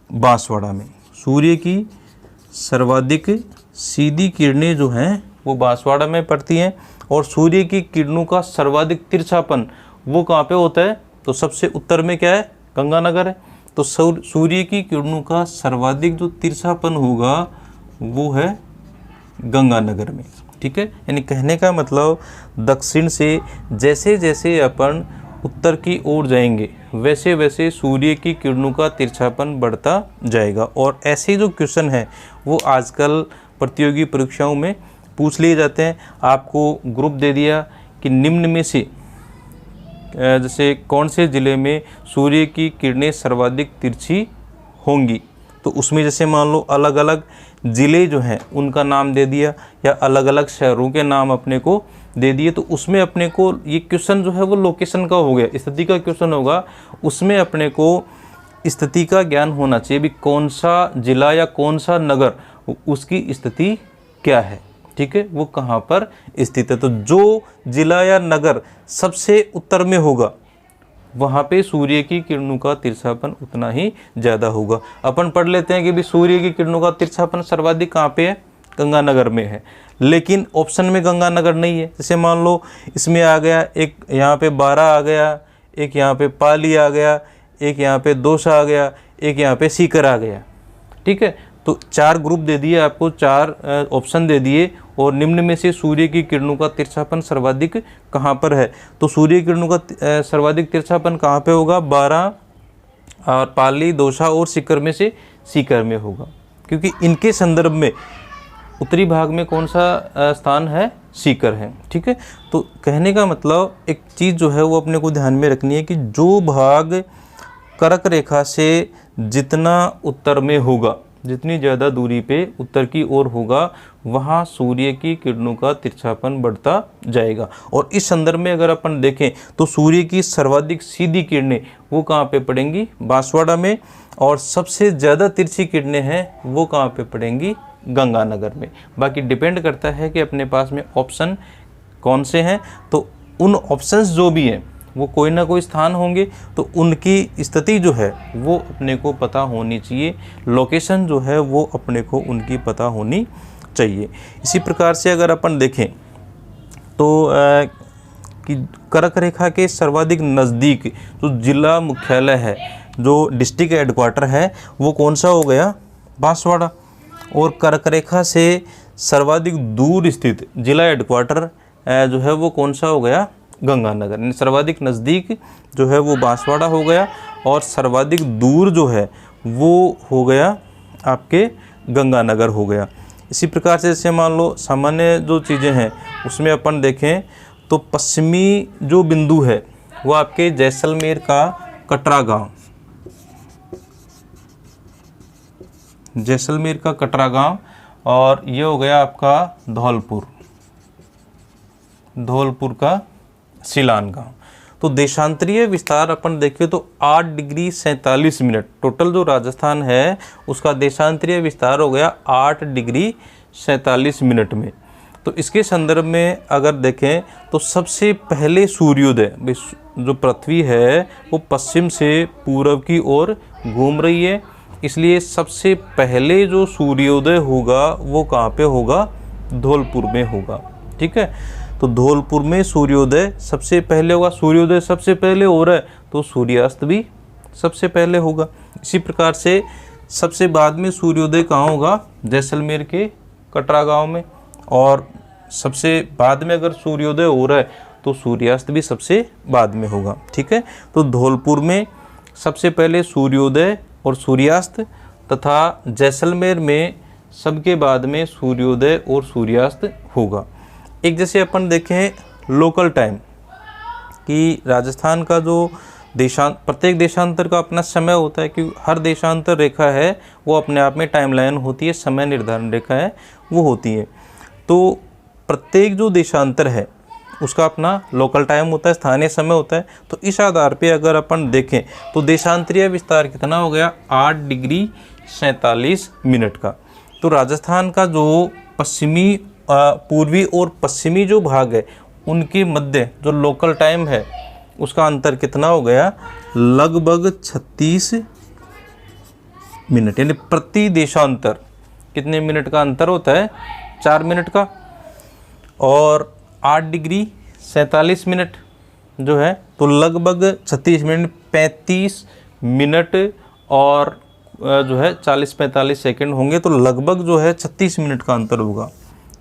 बांसवाड़ा में। सूर्य की सर्वाधिक सीधी किरणें जो हैं वो बांसवाड़ा में पड़ती हैं, और सूर्य की किरणों का सर्वाधिक तिरछापन वो कहाँ पे होता है, तो सबसे उत्तर में क्या है, गंगानगर है। तो सूर्य की किरणों का सर्वाधिक जो तिरछापन होगा वो है गंगानगर में, ठीक है। यानी कहने का मतलब दक्षिण से जैसे जैसे अपन उत्तर की ओर जाएंगे वैसे वैसे सूर्य की किरणों का तिरछापन बढ़ता जाएगा। और ऐसे जो क्वेश्चन है वो आजकल प्रतियोगी परीक्षाओं में पूछ लिए जाते हैं। आपको ग्रुप दे दिया कि निम्न में से जैसे कौन से ज़िले में सूर्य की किरणें सर्वाधिक तिरछी होंगी, तो उसमें जैसे मान लो अलग अलग ज़िले जो हैं उनका नाम दे दिया, या अलग अलग शहरों के नाम अपने को दे दिए। तो उसमें अपने को ये क्वेश्चन जो है वो लोकेशन का हो गया, स्थिति का क्वेश्चन होगा। उसमें अपने को स्थिति का ज्ञान होना चाहिए, भी कौन सा ज़िला या कौन सा नगर उसकी स्थिति क्या है, ठीक है, वो कहाँ पर स्थित है। तो जो ज़िला या नगर सबसे उत्तर में होगा वहाँ पे सूर्य की किरणों का तिरछापन उतना ही ज़्यादा होगा। अपन पढ़ लेते हैं कि भी सूर्य की किरणों का तिरछापन सर्वाधिक कहाँ पे है, गंगानगर में है, लेकिन ऑप्शन में गंगानगर नहीं है। जैसे मान लो इसमें आ गया एक यहाँ पे 12 आ गया, एक यहाँ पे पाली आ गया, एक यहाँ पे दौसा आ गया, एक यहाँ पे सीकर आ गया, ठीक है। तो 4 ग्रुप दे दिए आपको, 4 ऑप्शन दे दिए, और निम्न में से सूर्य की किरणों का तिरछापन सर्वाधिक कहाँ पर है। तो सूर्य की किरणों का सर्वाधिक तिरछापन कहाँ पे होगा, 12 और पाली, दौसा और सीकर में से सीकर में होगा, क्योंकि इनके संदर्भ में उत्तरी भाग में कौन सा स्थान है, सीकर है, ठीक है। तो कहने का मतलब एक चीज़ जो है वो अपने को ध्यान में रखनी है कि जो भाग कर्क रेखा से जितना उत्तर में होगा, जितनी ज़्यादा दूरी पे उत्तर की ओर होगा, वहाँ सूर्य की किरणों का तिरछापन बढ़ता जाएगा। और इस संदर्भ में अगर अपन देखें तो सूर्य की सर्वाधिक सीधी किरणें वो कहाँ पे पड़ेंगी, बांसवाड़ा में, और सबसे ज़्यादा तिरछी किरणें हैं वो कहाँ पे पड़ेंगी, गंगानगर में। बाकी डिपेंड करता है कि अपने पास में ऑप्शन कौन से हैं। तो उन ऑप्शंस जो भी हैं वो कोई ना कोई स्थान होंगे, तो उनकी स्थिति जो है वो अपने को पता होनी चाहिए, लोकेशन जो है वो अपने को उनकी पता होनी चाहिए। इसी प्रकार से अगर अपन देखें तो कि कर्क रेखा के सर्वाधिक नज़दीक जो जिला मुख्यालय है, जो डिस्ट्रिक्ट हेडक्वार्टर है, वो कौन सा हो गया, बांसवाड़ा। और कर्क रेखा से सर्वाधिक दूर स्थित जिला हेडक्वार्टर जो है वो कौन सा हो गया, गंगानगर। सर्वाधिक नज़दीक जो है वो बांसवाड़ा हो गया, और सर्वाधिक दूर जो है वो हो गया आपके गंगानगर हो गया। इसी प्रकार से जैसे मान लो सामान्य जो चीज़ें हैं उसमें अपन देखें तो पश्चिमी जो बिंदु है वो आपके जैसलमेर का कटरा गांव, जैसलमेर का कटरा गांव, और ये हो गया आपका धौलपुर का सिलान गांव। तो देशांतरीय विस्तार अपन देखें तो 8 डिग्री 47 मिनट, टोटल जो राजस्थान है उसका देशांतरीय विस्तार हो गया 8 डिग्री 47 मिनट में। तो इसके संदर्भ में अगर देखें तो सबसे पहले सूर्योदय, जो पृथ्वी है वो पश्चिम से पूर्व की ओर घूम रही है, इसलिए सबसे पहले जो सूर्योदय होगा वो कहाँ पे होगा, धौलपुर में होगा, ठीक है। तो धौलपुर में सूर्योदय सबसे पहले होगा। सूर्योदय सबसे पहले हो रहा है तो सूर्यास्त भी सबसे पहले होगा। इसी प्रकार से सबसे बाद में सूर्योदय कहाँ होगा, जैसलमेर के कटरा गांव में, और सबसे बाद में अगर सूर्योदय हो रहा है तो सूर्यास्त भी सबसे बाद में होगा, ठीक है। तो धौलपुर में सबसे पहले सूर्योदय और सूर्यास्त, तथा जैसलमेर में सबके बाद में सूर्योदय और सूर्यास्त होगा। एक जैसे अपन देखें लोकल टाइम कि राजस्थान का जो प्रत्येक देशांतर का अपना समय होता है कि हर देशांतर रेखा है वो अपने आप में टाइमलाइन होती है, समय निर्धारण रेखा है वो होती है। तो प्रत्येक जो देशांतर है उसका अपना लोकल टाइम होता है, स्थानीय समय होता है। तो इस आधार पे अगर अपन देखें तो देशांतरीय विस्तार कितना हो गया 8 डिग्री 47 मिनट का। तो राजस्थान का जो पश्चिमी पूर्वी और पश्चिमी जो भाग है उनके मध्य जो लोकल टाइम है उसका अंतर कितना हो गया लगभग 36 मिनट, यानी प्रति देशांतर कितने मिनट का अंतर होता है 4 मिनट का। और 8 डिग्री 47 मिनट जो है तो लगभग 36 मिनट 35 मिनट और जो है 40-45 सेकंड होंगे, तो लगभग जो है 36 मिनट का अंतर होगा।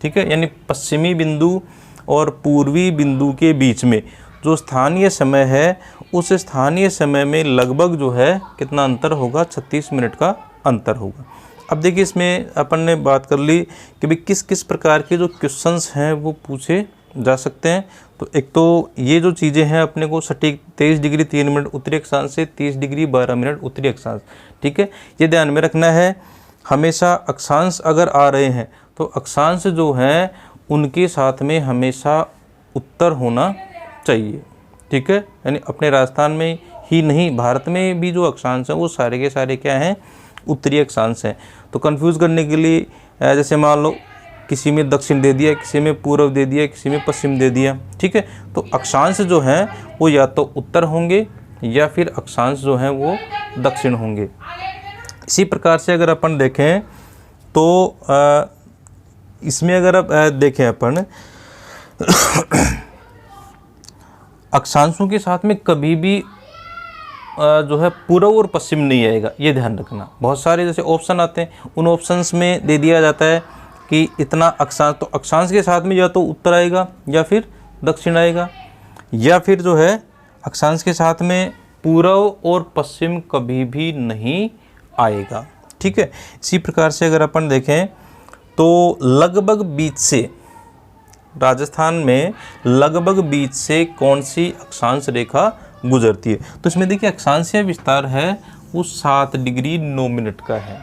ठीक है, यानी पश्चिमी बिंदु और पूर्वी बिंदु के बीच में जो स्थानीय समय है उस स्थानीय समय में लगभग जो है कितना अंतर होगा 36 मिनट का अंतर होगा। अब देखिए इसमें अपन ने बात कर ली कि भाई किस किस प्रकार के जो क्वेश्चंस हैं वो पूछे जा सकते हैं। तो एक तो ये जो चीज़ें हैं अपने को सटीक 23 डिग्री 3 मिनट उत्तरी अक्षांश से 30 डिग्री 12 मिनट उत्तरी अक्षांश, ठीक है, ये ध्यान में रखना है। हमेशा अक्षांश अगर आ रहे हैं तो अक्षांश जो हैं उनके साथ में हमेशा उत्तर होना चाहिए। ठीक है, यानी अपने राजस्थान में ही नहीं भारत में भी जो अक्षांश हैं वो सारे के सारे क्या हैं उत्तरी अक्षांश हैं। तो कंफ्यूज करने के लिए जैसे मान लो किसी में दक्षिण दे दिया, किसी में पूर्व दे दिया, किसी में पश्चिम दे दिया। ठीक है, तो अक्षांश जो हैं वो या तो उत्तर होंगे या फिर अक्षांश जो हैं वो दक्षिण होंगे। इसी प्रकार से अगर अपन देखें तो इसमें अगर आप देखें अपन अक्षांशों के साथ में कभी भी जो है पूर्व और पश्चिम नहीं आएगा, ये ध्यान रखना। बहुत सारे जैसे ऑप्शन आते हैं उन ऑप्शंस में दे दिया जाता है कि इतना अक्षांश, तो अक्षांश के साथ में या तो उत्तर आएगा या फिर दक्षिण आएगा, या फिर जो है अक्षांश के साथ में पूर्व और पश्चिम कभी भी नहीं आएगा। ठीक है, इसी प्रकार से अगर अपन देखें तो लगभग बीच से राजस्थान में लगभग बीच से कौन सी अक्षांश रेखा गुजरती है। तो इसमें देखिए अक्षांशीय विस्तार है वो 7 डिग्री 9 मिनट का है।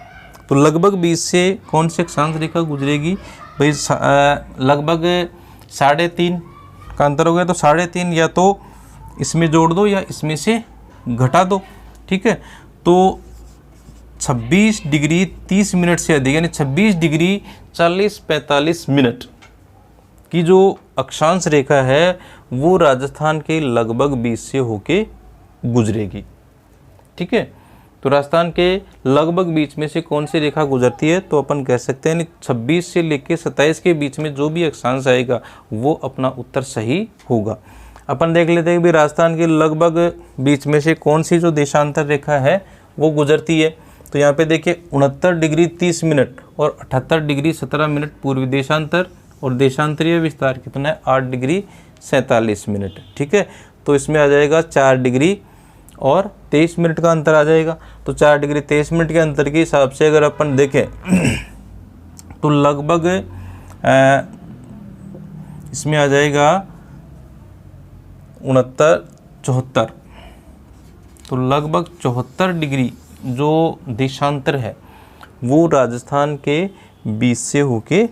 तो लगभग बीच से कौन सी अक्षांश रेखा गुजरेगी भाई, लगभग 3.5 का अंतर हो गया। तो 3.5 या तो इसमें जोड़ दो या इसमें से घटा दो। ठीक है, तो 26 डिग्री 30 मिनट से अधिक यानी 26 डिग्री 40-45 मिनट की जो अक्षांश रेखा है वो राजस्थान के लगभग बीच से होके गुजरेगी। ठीक है, तो राजस्थान के लगभग बीच में से कौन सी रेखा गुजरती है, तो अपन कह सकते हैं 26 से लेकर 27 के बीच में जो भी अक्षांश आएगा वो अपना उत्तर सही होगा। अपन देख लेते हैं कि राजस्थान के लगभग बीच में से कौन सी जो देशांतर रेखा है वो गुजरती है। तो यहाँ पे देखिए 69 डिग्री 30 मिनट और 78 डिग्री 17 मिनट पूर्वी देशांतर, और देशांतरीय विस्तार कितना है 8 डिग्री 47 मिनट। ठीक है, तो इसमें आ जाएगा 4 डिग्री और 23 मिनट का अंतर आ जाएगा। तो 4 डिग्री 23 मिनट के अंतर के हिसाब से अगर अपन देखें तो लगभग इसमें आ जाएगा 69-74, तो लगभग 74 डिग्री जो देशांतर है वो राजस्थान के बीच से होके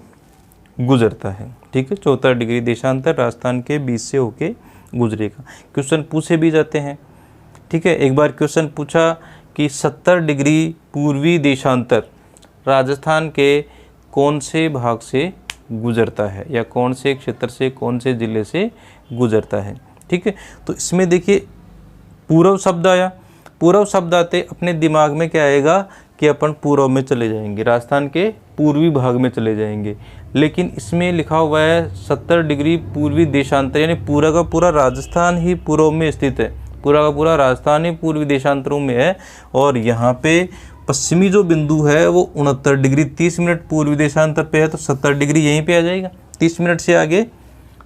गुजरता है। ठीक है, 74 डिग्री देशांतर राजस्थान के बीच से होके गुजरेगा। क्वेश्चन पूछे भी जाते हैं। ठीक है, एक बार क्वेश्चन पूछा कि 70 डिग्री पूर्वी देशांतर राजस्थान के कौन से भाग से गुजरता है या कौन से क्षेत्र से कौन से ज़िले से गुजरता है। ठीक है, तो इसमें देखिए पूर्व शब्द आया, पूर्व शब्द आते अपने दिमाग में क्या आएगा कि अपन पूर्व में चले जाएंगे, राजस्थान के पूर्वी भाग में चले जाएंगे। लेकिन इसमें लिखा हुआ है 70 डिग्री पूर्वी देशांतर, यानी पूरा का पूरा राजस्थान ही पूर्व में स्थित है, पूरा का पूरा राजस्थान ही पूर्वी देशांतरों में है। और यहाँ पे पश्चिमी जो बिंदु है वो 69 डिग्री 30 मिनट पूर्वी देशांतर पे है, तो 70 डिग्री यहीं पे आ जाएगा, 30 मिनट से आगे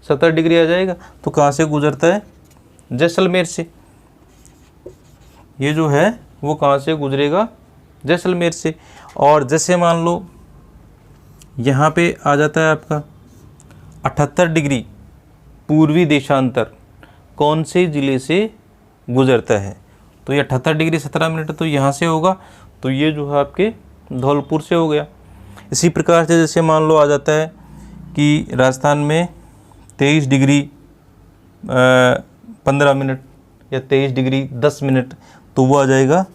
70 डिग्री आ जाएगा। तो कहाँ से गुजरता है, जैसलमेर से। ये जो है वो कहाँ से गुजरेगा, जैसलमेर से। और जैसे मान लो यहाँ पे आ जाता है आपका 78 डिग्री पूर्वी देशांतर कौन से ज़िले से गुजरता है? तो ये 78 डिग्री 17 मिनट तो यहाँ से होगा, तो ये जो है आपके धौलपुर से हो गया। इसी प्रकार से जैसे मान लो आ जाता है कि राजस्थान में 23 डिग्री 15 मिनट या 23 डिग्री 10 मिनट, तो वो आ जाएगा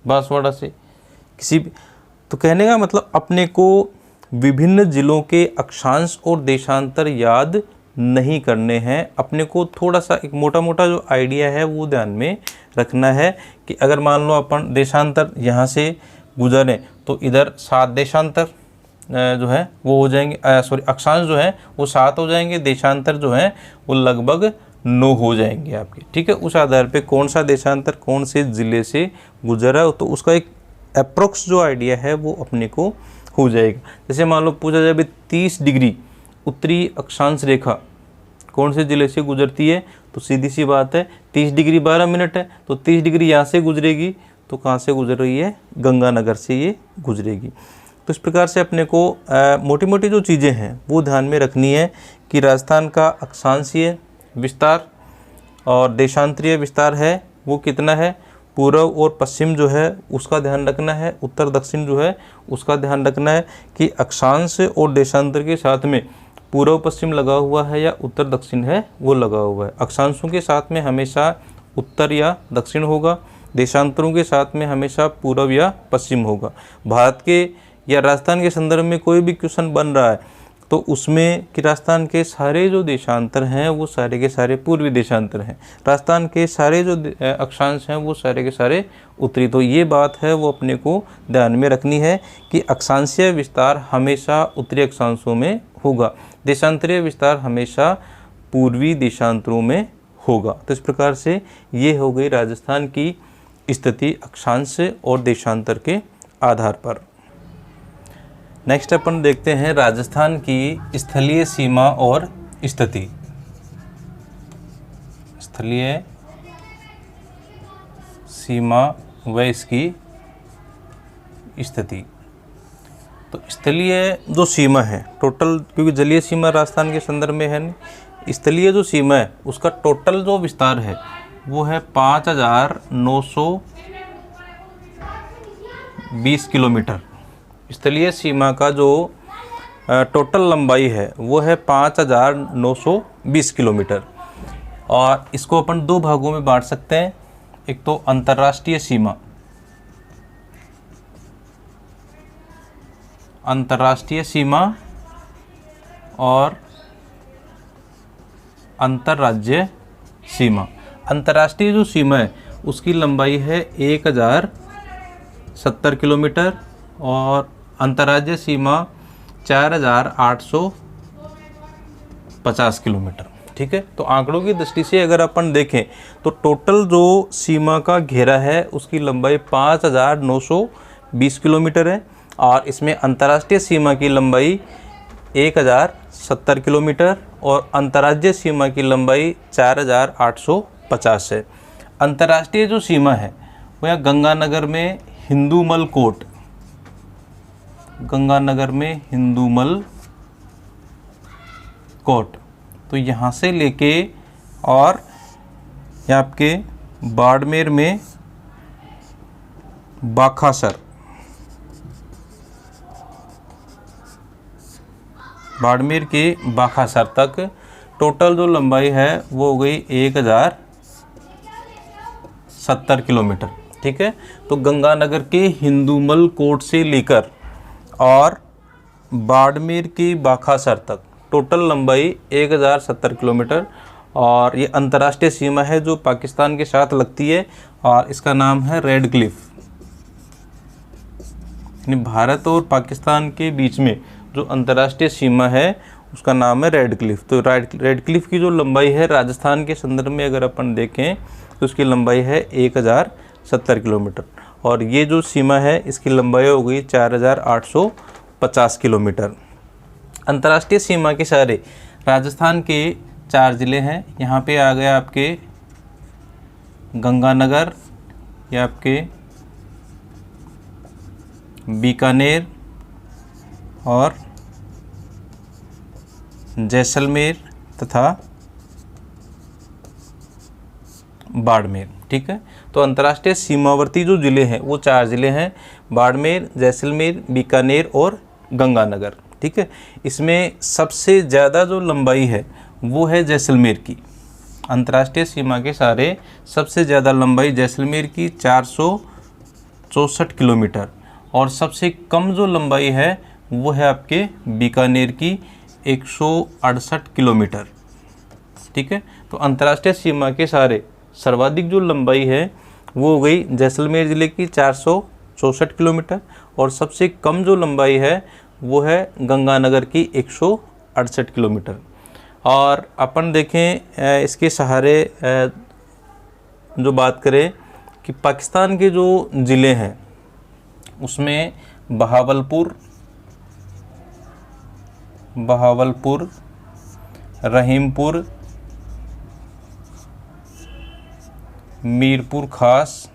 बांसवाड़ा से। किसी तो कहने का मतलब अपने को विभिन्न ज़िलों के अक्षांश और देशांतर याद नहीं करने हैं, अपने को थोड़ा सा एक मोटा मोटा जो आइडिया है वो ध्यान में रखना है कि अगर मान लो अपन देशांतर यहाँ से गुजरें तो इधर 7 देशांतर जो है वो हो जाएंगे, सॉरी अक्षांश जो है वो 7 हो जाएंगे, देशांतर जो है वो लगभग 9 हो जाएंगे आपके, ठीक है। उस आधार पे कौन सा देशांतर कौन से ज़िले से गुजरा है तो उसका एक अप्रोक्स जो आइडिया है वो अपने को हो जाएगा। जैसे मान लो पूछा जाए 30 डिग्री उत्तरी अक्षांश रेखा कौन से ज़िले से गुजरती है, तो सीधी सी बात है 30 डिग्री 12 मिनट है, तो 30 डिग्री यहाँ से गुजरेगी, तो कहाँ से गुजर रही है? गंगानगर से ये गुजरेगी। तो इस प्रकार से अपने को मोटी मोटी जो चीज़ें हैं वो ध्यान में रखनी है कि राजस्थान का अक्षांशीय विस्तार और देशांतरीय विस्तार है वो कितना है, पूर्व और पश्चिम जो है उसका ध्यान रखना है, उत्तर दक्षिण जो है उसका ध्यान रखना है कि अक्षांश और देशांतर के साथ में पूर्व पश्चिम लगा हुआ है या उत्तर दक्षिण है वो लगा हुआ है। अक्षांशों के साथ में हमेशा उत्तर या दक्षिण होगा, देशांतरों के साथ में हमेशा पूर्व या पश्चिम होगा। भारत के या राजस्थान के संदर्भ में कोई भी क्वेश्चन बन रहा है तो उसमें कि राजस्थान के सारे जो देशांतर हैं वो सारे के सारे पूर्वी देशांतर हैं, राजस्थान के सारे जो अक्षांश हैं वो सारे के सारे उत्तरी। तो ये बात है वो अपने को ध्यान में रखनी है कि अक्षांशीय विस्तार हमेशा उत्तरी अक्षांशों में होगा, देशांतरीय विस्तार हमेशा पूर्वी देशांतरों में होगा। तो इस प्रकार से ये हो गई राजस्थान की स्थिति अक्षांश और देशांतर के आधार पर। नेक्स्ट अपन देखते हैं राजस्थान की स्थलीय सीमा और स्थिति। स्थलीय सीमा व इसकी स्थिति। तो स्थलीय जो सीमा है टोटल, क्योंकि जलीय सीमा राजस्थान के संदर्भ में है नहीं, स्थलीय जो सीमा है उसका टोटल जो विस्तार है वो है 5920 किलोमीटर। स्थलीय सीमा का जो टोटल लंबाई है वो है 5920 किलोमीटर। और इसको अपन दो भागों में बांट सकते हैं, एक तो अंतर्राष्ट्रीय सीमा, अंतर्राष्ट्रीय सीमा और अंतर्राज्यीय सीमा। अंतर्राष्ट्रीय जो सीमा है उसकी लंबाई है 1070 किलोमीटर और अंतर्राज्यीय सीमा 4850 किलोमीटर, ठीक है। तो आंकड़ों की दृष्टि से अगर अपन देखें तो टोटल जो सीमा का घेरा है उसकी लंबाई 5920 किलोमीटर है और इसमें अंतर्राष्ट्रीय सीमा की लंबाई 1070 किलोमीटर और अंतर्राज्यीय सीमा की लंबाई 4850 है। अंतर्राष्ट्रीय जो सीमा है वो यहाँ गंगानगर में हिंदूमल कोट, गंगानगर में हिंदूमल कोट, तो यहाँ से लेके और यहाँ आपके बाड़मेर में बाखासर, बाड़मेर के बाखासर तक टोटल जो लंबाई है वो हो गई 1070 किलोमीटर, ठीक है। तो गंगानगर के हिंदूमल कोट से लेकर और बाड़मेर की बाखासर तक टोटल लंबाई 1070 किलोमीटर और ये अंतर्राष्ट्रीय सीमा है जो पाकिस्तान के साथ लगती है और इसका नाम है रेड क्लिफ। भारत और पाकिस्तान के बीच में जो अंतर्राष्ट्रीय सीमा है उसका नाम है रेड क्लिफ। तो रेड क्लिफ की जो लंबाई है राजस्थान के संदर्भ में अगर अपन देखें तो उसकी लंबाई है 1070 किलोमीटर और ये जो सीमा है इसकी लंबाई हो गई 4850 किलोमीटर। अंतर्राष्ट्रीय सीमा के सारे राजस्थान के 4 ज़िले हैं। यहाँ पे आ गया आपके गंगानगर, या आपके बीकानेर और जैसलमेर तथा बाड़मेर। ठीक है, तो अंतर्राष्ट्रीय सीमावर्ती जो ज़िले हैं वो 4 ज़िले हैं, बाड़मेर, जैसलमेर, बीकानेर और गंगानगर। ठीक है, इसमें सबसे ज़्यादा जो लंबाई है वो है जैसलमेर की। अंतर्राष्ट्रीय सीमा के सारे सबसे ज़्यादा लंबाई जैसलमेर की 464 किलोमीटर, और सबसे कम जो लंबाई है वो है आपके बीकानेर की 168 किलोमीटर। ठीक है, तो अंतर्राष्ट्रीय सीमा के सारे सर्वाधिक जो लंबाई है वो हो गई जैसलमेर ज़िले की 464 किलोमीटर, और सबसे कम जो लंबाई है वो है गंगानगर की 168 किलोमीटर। और अपन देखें इसके सहारे जो बात करें कि पाकिस्तान के जो ज़िले हैं उसमें बहावलपुर, रहीमपुर, मीरपुर खास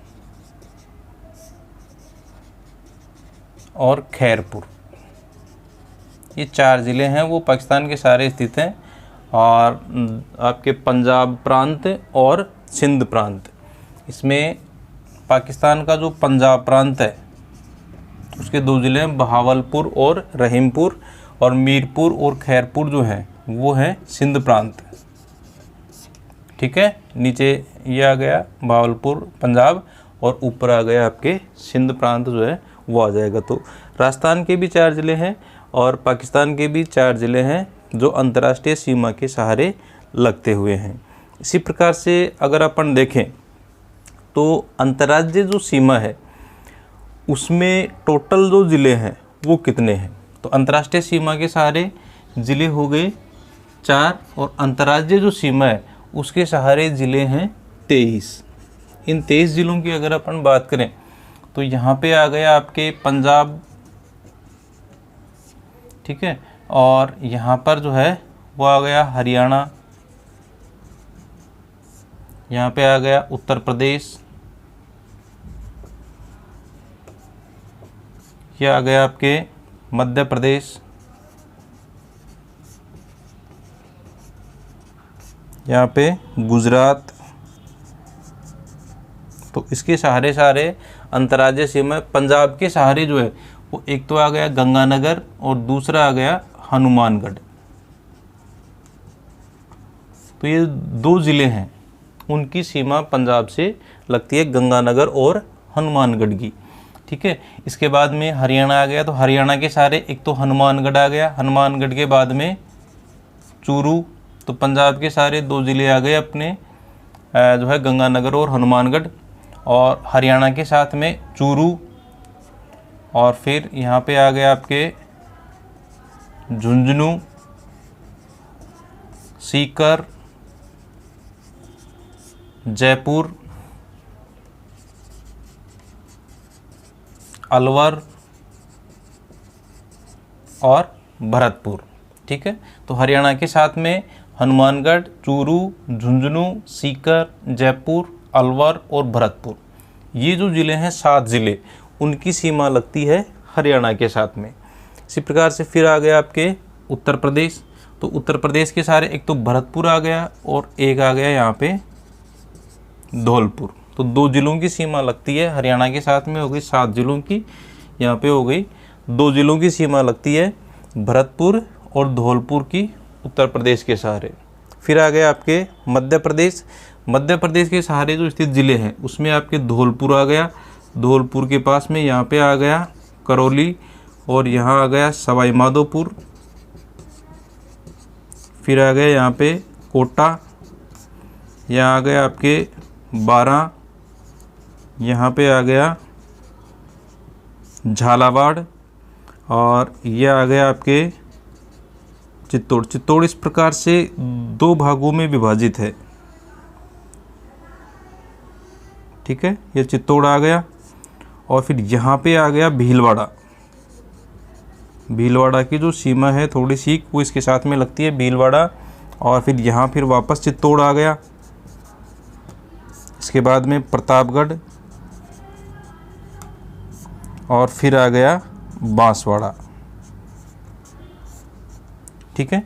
और खैरपुर, ये 4 ज़िले हैं वो पाकिस्तान के सारे स्थित हैं। और आपके पंजाब प्रांत और सिंध प्रांत, इसमें पाकिस्तान का जो पंजाब प्रांत है उसके 2 ज़िले हैं बहावलपुर और रहीमपुर, और मीरपुर और खैरपुर जो है वो है सिंध प्रांत। ठीक है, नीचे ये आ गया बहावलपुर पंजाब और ऊपर आ गया आपके सिंध प्रांत जो है वो आ जाएगा। तो राजस्थान के भी 4 ज़िले हैं और पाकिस्तान के भी 4 ज़िले हैं जो अंतर्राष्ट्रीय सीमा के सहारे लगते हुए हैं। इसी प्रकार से अगर अपन देखें तो अंतर्राज्यीय जो सीमा है उसमें टोटल जो ज़िले हैं वो कितने हैं। तो अंतर्राष्ट्रीय सीमा के सहारे ज़िले हो गए 4, और अंतर्राज्यीय जो सीमा है उसके सहारे ज़िले हैं 23। इन 23 ज़िलों की अगर अपन बात करें तो यहाँ पे आ गया आपके पंजाब, ठीक है, और यहाँ पर जो है वो आ गया हरियाणा, यहाँ पे आ गया उत्तर प्रदेश, ये आ गया आपके मध्य प्रदेश, यहाँ पे गुजरात। तो इसके सहारे सारे अंतर्राज्यीय सीमा। पंजाब के सहारे जो है वो एक तो आ गया गंगानगर और दूसरा आ गया हनुमानगढ़। तो ये 2 ज़िले हैं उनकी सीमा पंजाब से लगती है, गंगानगर और हनुमानगढ़ की। ठीक है, इसके बाद में हरियाणा आ गया, तो हरियाणा के सहारे एक तो हनुमानगढ़ आ गया, हनुमानगढ़ के बाद में चूरू। तो पंजाब के सारे 2 ज़िले आ गए अपने जो है गंगानगर और हनुमानगढ़, और हरियाणा के साथ में चूरू, और फिर यहाँ पे आ गया आपके झुंझुनू, सीकर, जयपुर, अलवर और भरतपुर। ठीक है, तो हरियाणा के साथ में हनुमानगढ़, चूरू, झुंझुनू, सीकर, जयपुर, अलवर और भरतपुर, ये जो ज़िले हैं 7 ज़िले, उनकी सीमा लगती है हरियाणा के साथ में। इसी प्रकार से फिर आ गया आपके उत्तर प्रदेश। तो उत्तर प्रदेश के सारे एक तो भरतपुर आ गया और एक आ गया यहाँ पे धौलपुर। तो 2 ज़िलों की सीमा लगती है हरियाणा के साथ में, हो गई 7 ज़िलों की, यहाँ पे हो गई 2 ज़िलों की सीमा लगती है भरतपुर और धौलपुर की उत्तर प्रदेश के सहारे। फिर आ गए आपके मध्य प्रदेश। मध्य प्रदेश के सहारे जो स्थित ज़िले हैं उसमें आपके धौलपुर आ गया, धौलपुर के पास में यहाँ पे आ गया करौली, और यहाँ आ गया सवाई माधोपुर। फिर आ गया यहाँ पे कोटा, यहाँ आ गया आपके बारां, यहाँ पे आ गया झालावाड़, और ये आ गया आपके चित्तौड़। चित्तौड़ इस प्रकार से 2 भागों में विभाजित है। ठीक है, ये चित्तौड़ आ गया, और फिर यहाँ पे आ गया भीलवाड़ा। भीलवाड़ा की जो सीमा है थोड़ी सी वो इसके साथ में लगती है, भीलवाड़ा, और फिर यहाँ फिर वापस चित्तौड़ आ गया। इसके बाद में प्रतापगढ़, और फिर आ गया बांसवाड़ा। ठीक है,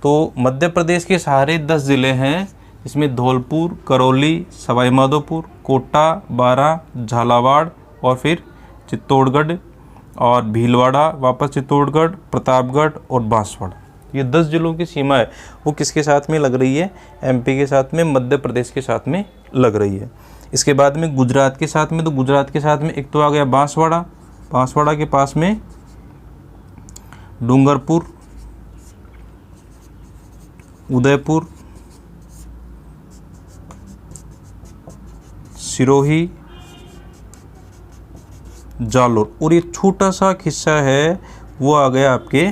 तो मध्य प्रदेश के सहारे 10 ज़िले हैं इसमें धौलपुर, करौली, सवाई माधोपुर, कोटा, बारा, झालावाड़ और फिर चित्तौड़गढ़ और भीलवाड़ा, वापस चित्तौड़गढ़, प्रतापगढ़ और बांसवाड़ा। ये 10 जिलों की सीमा है वो किसके साथ में लग रही है? एमपी के साथ में, मध्य प्रदेश के साथ में लग रही है। इसके बाद में गुजरात के साथ में, तो गुजरात के साथ में एक तो आ गया बांसवाड़ा, बांसवाड़ा के पास में डूंगरपुर, उदयपुर, सिरोही, जालोर और ये छोटा सा हिस्सा है वो आ गया आपके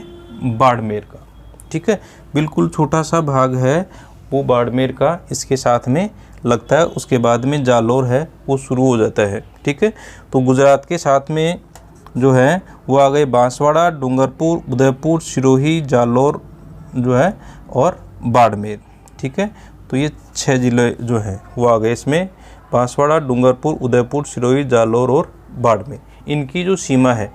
बाड़मेर का। ठीक है, बिल्कुल छोटा सा भाग है वो बाड़मेर का इसके साथ में लगता है। उसके बाद में जालोर है वो शुरू हो जाता है। ठीक है, तो गुजरात के साथ में जो है वो आ गए बांसवाड़ा, डूंगरपुर, उदयपुर, सिरोही, जालोर जो है और बाड़मेर। ठीक है, तो ये 6 जिले जो हैं वो आ गए इसमें, बांसवाड़ा, डूंगरपुर, उदयपुर, सिरोही, जालोर और बाड़मेर। इनकी जो सीमा है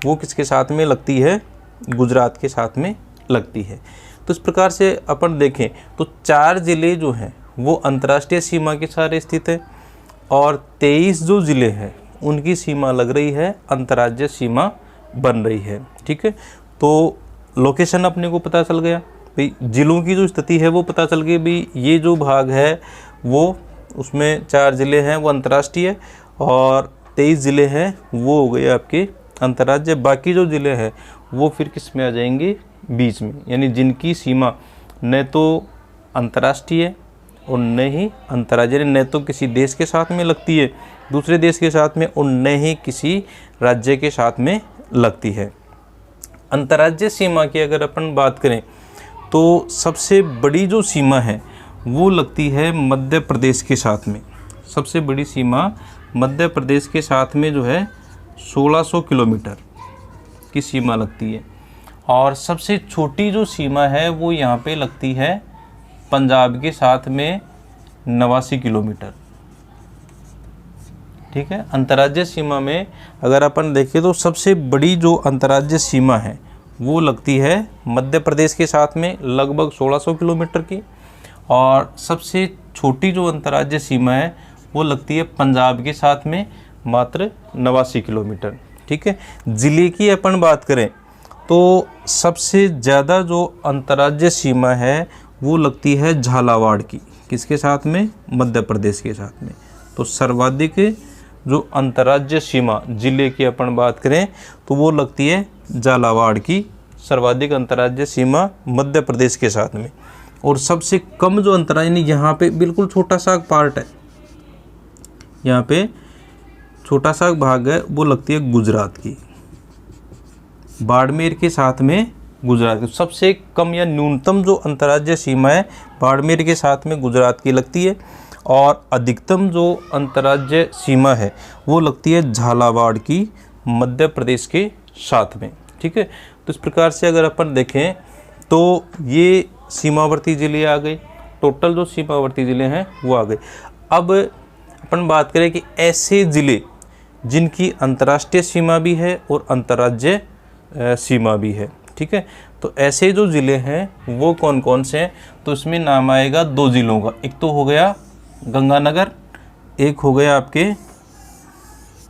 वो किसके साथ में लगती है? गुजरात के साथ में लगती है। तो इस प्रकार से अपन देखें तो 4 ज़िले जो हैं वो अंतर्राष्ट्रीय सीमा के सारे स्थित है और 23 जो ज़िले हैं उनकी सीमा लग रही है, अंतर्राज्यीय सीमा बन रही है। ठीक है, तो लोकेशन अपने को पता चल गया भाई, ज़िलों की जो स्थिति है वो पता चल गई भाई, ये जो भाग है वो उसमें 4 ज़िले हैं वो अंतर्राष्ट्रीय और 23 ज़िले हैं वो हो गए आपके अंतर्राज्यीय। बाकी जो ज़िले हैं वो फिर किस में आ जाएंगे? बीच में, यानी जिनकी सीमा न तो अंतर्राष्ट्रीय और न ही अंतर्राज्यीय, न तो किसी देश के साथ में लगती है दूसरे देश के साथ में और न ही किसी राज्य के साथ में लगती है। अंतर्राज्यीय सीमा की अगर अपन बात करें तो सबसे बड़ी जो सीमा है वो लगती है मध्य प्रदेश के साथ में। सबसे बड़ी सीमा मध्य प्रदेश के साथ में जो है 1600 किलोमीटर की सीमा लगती है और सबसे छोटी जो सीमा है वो यहाँ पे लगती है पंजाब के साथ में 89 किलोमीटर। ठीक है, अंतर्राज्यीय सीमा में अगर अपन देखें तो सबसे बड़ी जो अंतर्राज्यीय सीमा है वो लगती है मध्य प्रदेश के साथ में लगभग 1600 किलोमीटर की और सबसे छोटी जो अंतर्राज्यीय सीमा है वो लगती है पंजाब के साथ में मात्र 89 किलोमीटर। ठीक है, ज़िले की अपन बात करें तो सबसे ज़्यादा जो अंतर्राज्यीय सीमा है वो लगती है झालावाड़ की, किसके साथ में? मध्य प्रदेश के साथ में। तो सर्वाधिक जो अंतर्राज्यीय सीमा ज़िले की अपन बात करें तो वो लगती है झालावाड़ की, सर्वाधिक अंतर्राज्यीय सीमा मध्य प्रदेश के साथ में। और सबसे कम जो अंतर्राज्यीय, यहाँ पे बिल्कुल छोटा सा पार्ट है, यहाँ पे छोटा सा भाग है वो लगती है गुजरात की, बाड़मेर के साथ में गुजरात की। सबसे कम या न्यूनतम जो अंतर्राज्यीय सीमा है बाड़मेर के साथ में गुजरात की लगती है और अधिकतम जो अंतर्राज्यीय सीमा है वो लगती है झालावाड़ की, मध्य प्रदेश के साथ में। ठीक है, तो इस प्रकार से अगर अपन देखें तो ये सीमावर्ती ज़िले आ गए, टोटल जो सीमावर्ती ज़िले हैं वो आ गए। अब अपन बात करें कि ऐसे ज़िले जिनकी अंतर्राष्ट्रीय सीमा भी है और अंतर्राज्यीय सीमा भी है। ठीक है, तो ऐसे जो ज़िले हैं वो कौन कौन से हैं? तो इसमें नाम आएगा 2 ज़िलों का, एक तो हो गया गंगानगर, एक हो गया आपके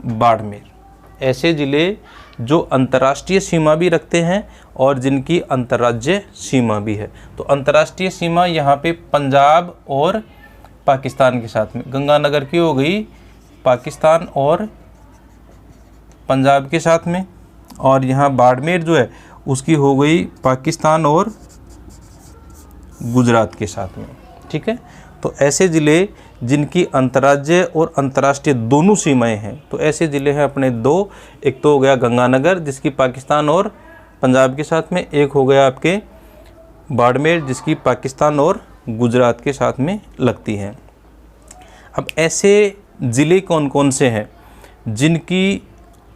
बाड़मेर। ऐसे ज़िले जो अंतर्राष्ट्रीय सीमा भी रखते हैं और जिनकी अंतर्राज्यीय सीमा भी है। तो अंतर्राष्ट्रीय सीमा यहाँ पे पंजाब और पाकिस्तान के साथ में, गंगानगर की हो गई पाकिस्तान और पंजाब के साथ में, और यहाँ बाड़मेर जो है उसकी हो गई पाकिस्तान और गुजरात के साथ में। ठीक है, तो ऐसे ज़िले जिनकी अंतर्राज्यीय और अंतर्राष्ट्रीय दोनों सीमाएं हैं, तो ऐसे ज़िले हैं अपने 2, एक तो हो गया गंगानगर जिसकी पाकिस्तान और पंजाब के साथ में, एक हो गया आपके बाड़मेर जिसकी पाकिस्तान और गुजरात के साथ में लगती है। अब ऐसे ज़िले कौन कौन से हैं जिनकी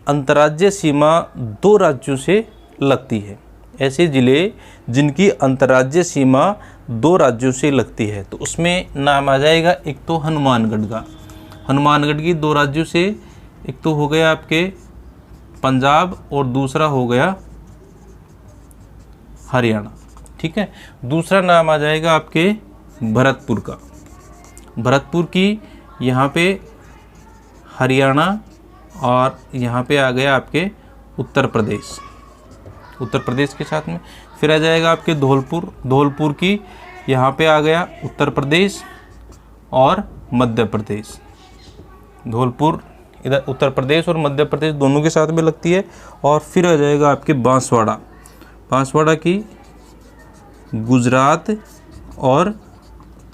अंतर्राज्यीय सीमा 2 राज्यों से लगती है? ऐसे ज़िले जिनकी अंतर्राज्यीय सीमा 2 राज्यों से लगती है, तो उसमें नाम आ जाएगा एक तो हनुमानगढ़ का, हनुमानगढ़ की 2 राज्यों से, एक तो हो गया आपके पंजाब और दूसरा हो गया हरियाणा। ठीक है, दूसरा नाम आ जाएगा आपके भरतपुर का, भरतपुर की यहाँ पे हरियाणा और यहाँ पे आ गया आपके उत्तर प्रदेश के साथ में। फिर आ जाएगा आपके धौलपुर की यहाँ पे आ गया उत्तर प्रदेश और मध्य प्रदेश। धौलपुर इधर उत्तर प्रदेश और मध्य प्रदेश दोनों के साथ में लगती है। और फिर आ जाएगा आपके बांसवाड़ा की गुजरात और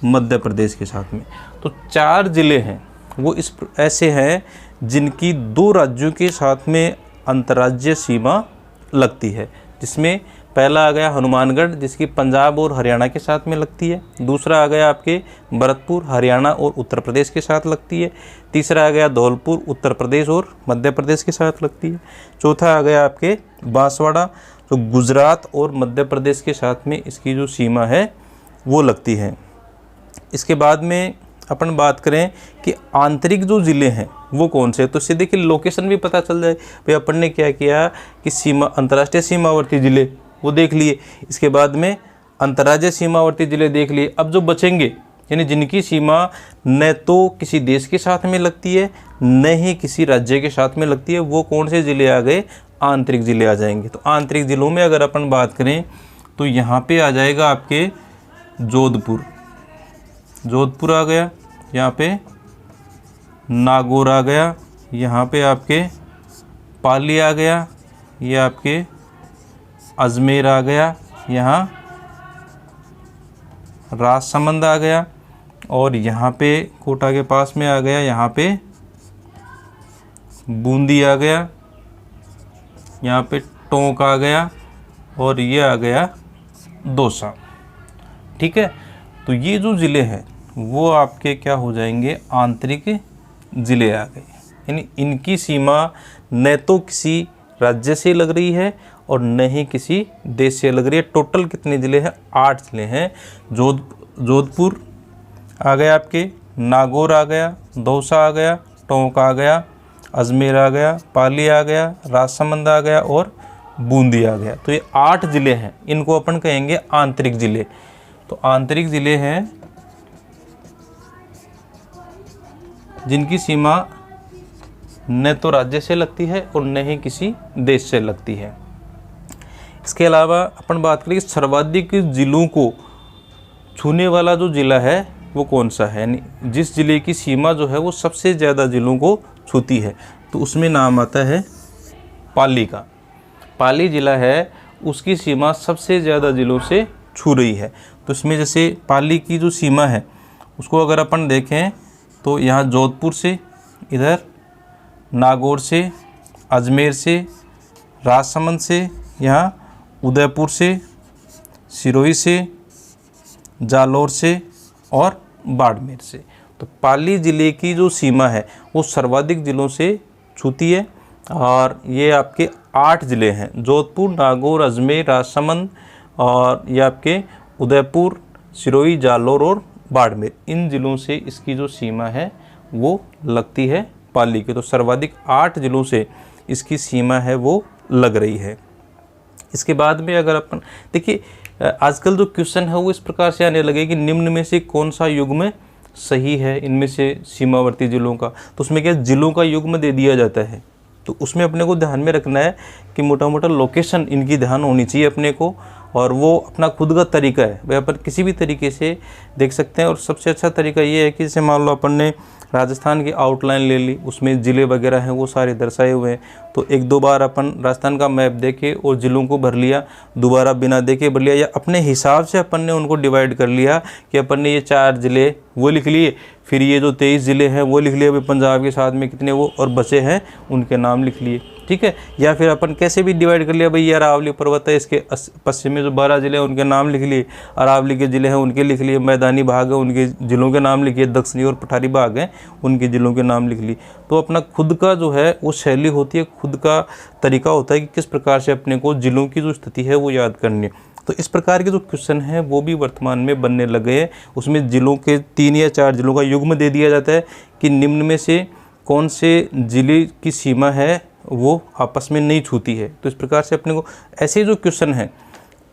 मध्य प्रदेश के साथ में। तो 4 ज़िले हैं वो ऐसे हैं जिनकी 2 राज्यों के साथ में अंतर्राज्यीय सीमा लगती है, जिसमें पहला आ गया हनुमानगढ़ जिसकी पंजाब और हरियाणा के साथ में लगती है। दूसरा आ गया आपके भरतपुर हरियाणा और उत्तर प्रदेश के साथ लगती है। तीसरा आ गया धौलपुर उत्तर प्रदेश और मध्य प्रदेश के साथ लगती है। चौथा आ गया आपके बांसवाड़ा तो गुजरात और मध्य प्रदेश के साथ में इसकी जो सीमा है वो लगती है। इसके बाद में अपन बात करें कि आंतरिक जो ज़िले हैं वो कौन से, तो इससे देखिए लोकेशन भी पता चल जाए भाई अपन ने क्या किया कि सीमा अंतर्राष्ट्रीय सीमावर्ती ज़िले वो देख लिए, इसके बाद में अंतर्राज्यीय सीमावर्ती ज़िले देख लिए। अब जो बचेंगे यानी जिनकी सीमा न तो किसी देश के साथ में लगती है न ही किसी राज्य के साथ में लगती है, वो कौन से ज़िले आ गए, आंतरिक ज़िले आ जाएंगे। तो आंतरिक ज़िलों में अगर अपन बात करें तो यहाँ पे आ जाएगा आपके जोधपुर आ गया, यहाँ पे नागौर आ गया, यहाँ पे आपके पाली आ गया, ये आपके अजमेर आ गया, यहाँ राजसमंद आ गया, और यहाँ पे कोटा के पास में आ गया, यहाँ पे बूंदी आ गया, यहाँ पे टोंक आ गया, और ये आ गया दौसा। ठीक है, तो ये जो ज़िले हैं वो आपके क्या हो जाएंगे, आंतरिक ज़िले आ गए। यानी इनकी सीमा न तो किसी राज्य से लग रही है और न ही किसी देश से लग रही है। टोटल कितने ज़िले हैं, 8 ज़िले हैं। जोधपुर आ गया, आपके नागौर आ गया, दौसा आ गया, टोंक आ गया, अजमेर आ गया, पाली आ गया, राजसमंद आ गया और बूंदी आ गया। तो ये 8 ज़िले हैं, इनको अपन कहेंगे आंतरिक ज़िले। तो आंतरिक ज़िले हैं जिनकी सीमा न तो राज्य से लगती है और न ही किसी देश से लगती है। इसके अलावा अपन बात करें कि सर्वाधिक ज़िलों को छूने वाला जो ज़िला है वो कौन सा है, यानी जिस ज़िले की सीमा जो है वो सबसे ज़्यादा ज़िलों को छूती है, तो उसमें नाम आता है पाली का। पाली ज़िला है उसकी सीमा सबसे ज़्यादा ज़िलों से छू रही है। तो इसमें जैसे पाली की जो सीमा है उसको अगर अपन देखें तो यहाँ जोधपुर से, इधर नागौर से, अजमेर से, राजसमंद से, यहाँ उदयपुर से, सिरोही से, जालौर से और बाड़मेर से। तो पाली ज़िले की जो सीमा है वो सर्वाधिक ज़िलों से छूती है। और ये आपके 8 ज़िले हैं, जोधपुर, नागौर, अजमेर, राजसमंद और ये आपके उदयपुर, सिरोही, जालौर और बाड़मेर। इन ज़िलों से इसकी जो सीमा है वो लगती है पाली के। तो सर्वाधिक 8 ज़िलों से इसकी सीमा है वो लग रही है। इसके बाद में अगर अपन देखिए आजकल जो क्वेश्चन है वो इस प्रकार से आने लगे कि निम्न में से कौन सा युग्म सही है इनमें से सीमावर्ती ज़िलों का, तो उसमें क्या ज़िलों का युग्म दे दिया जाता है। तो उसमें अपने को ध्यान में रखना है कि मोटा मोटा लोकेशन इनकी ध्यान होनी चाहिए अपने को, और वो अपना खुद का तरीका है वह अपन किसी भी तरीके से देख सकते हैं। और सबसे अच्छा तरीका ये है कि जैसे मान लो अपन ने राजस्थान की आउटलाइन ले ली, उसमें ज़िले वगैरह हैं वो सारे दर्शाए हुए हैं, तो 1-2 बार अपन राजस्थान का मैप देखे और ज़िलों को भर लिया, दोबारा बिना देखे भर लिया, या अपने हिसाब से अपन ने उनको डिवाइड कर लिया कि अपन ने ये 4 ज़िले वो लिख लिए, फिर ये जो 23 ज़िले हैं वो लिख लिए, अभी पंजाब के साथ में कितने वो और बचे हैं उनके नाम लिख लिए। ठीक है, या फिर अपन कैसे भी डिवाइड कर लिया, भाई ये अरावली पर्वत है इसके पश्चिम में जो 12 ज़िले हैं उनके नाम लिख लिए, अरावली के ज़िले हैं उनके लिख लिए, मैदानी भाग है उनके ज़िलों के नाम लिखिए, दक्षिणी और पठारी भाग हैं उनके ज़िलों के नाम लिख लिए। तो अपना खुद का जो है वो शैली होती है, खुद का तरीका होता है कि किस प्रकार से अपने को ज़िलों की जो स्थिति है वो याद करनी है। तो इस प्रकार के जो क्वेश्चन हैं वो भी वर्तमान में बनने लगे हैं। उसमें ज़िलों के 3 या 4 ज़िलों का युग्म दे दिया जाता है कि निम्न में से कौन से ज़िले की सीमा है वो आपस में नहीं छूती है। तो इस प्रकार से अपने को ऐसे जो क्वेश्चन हैं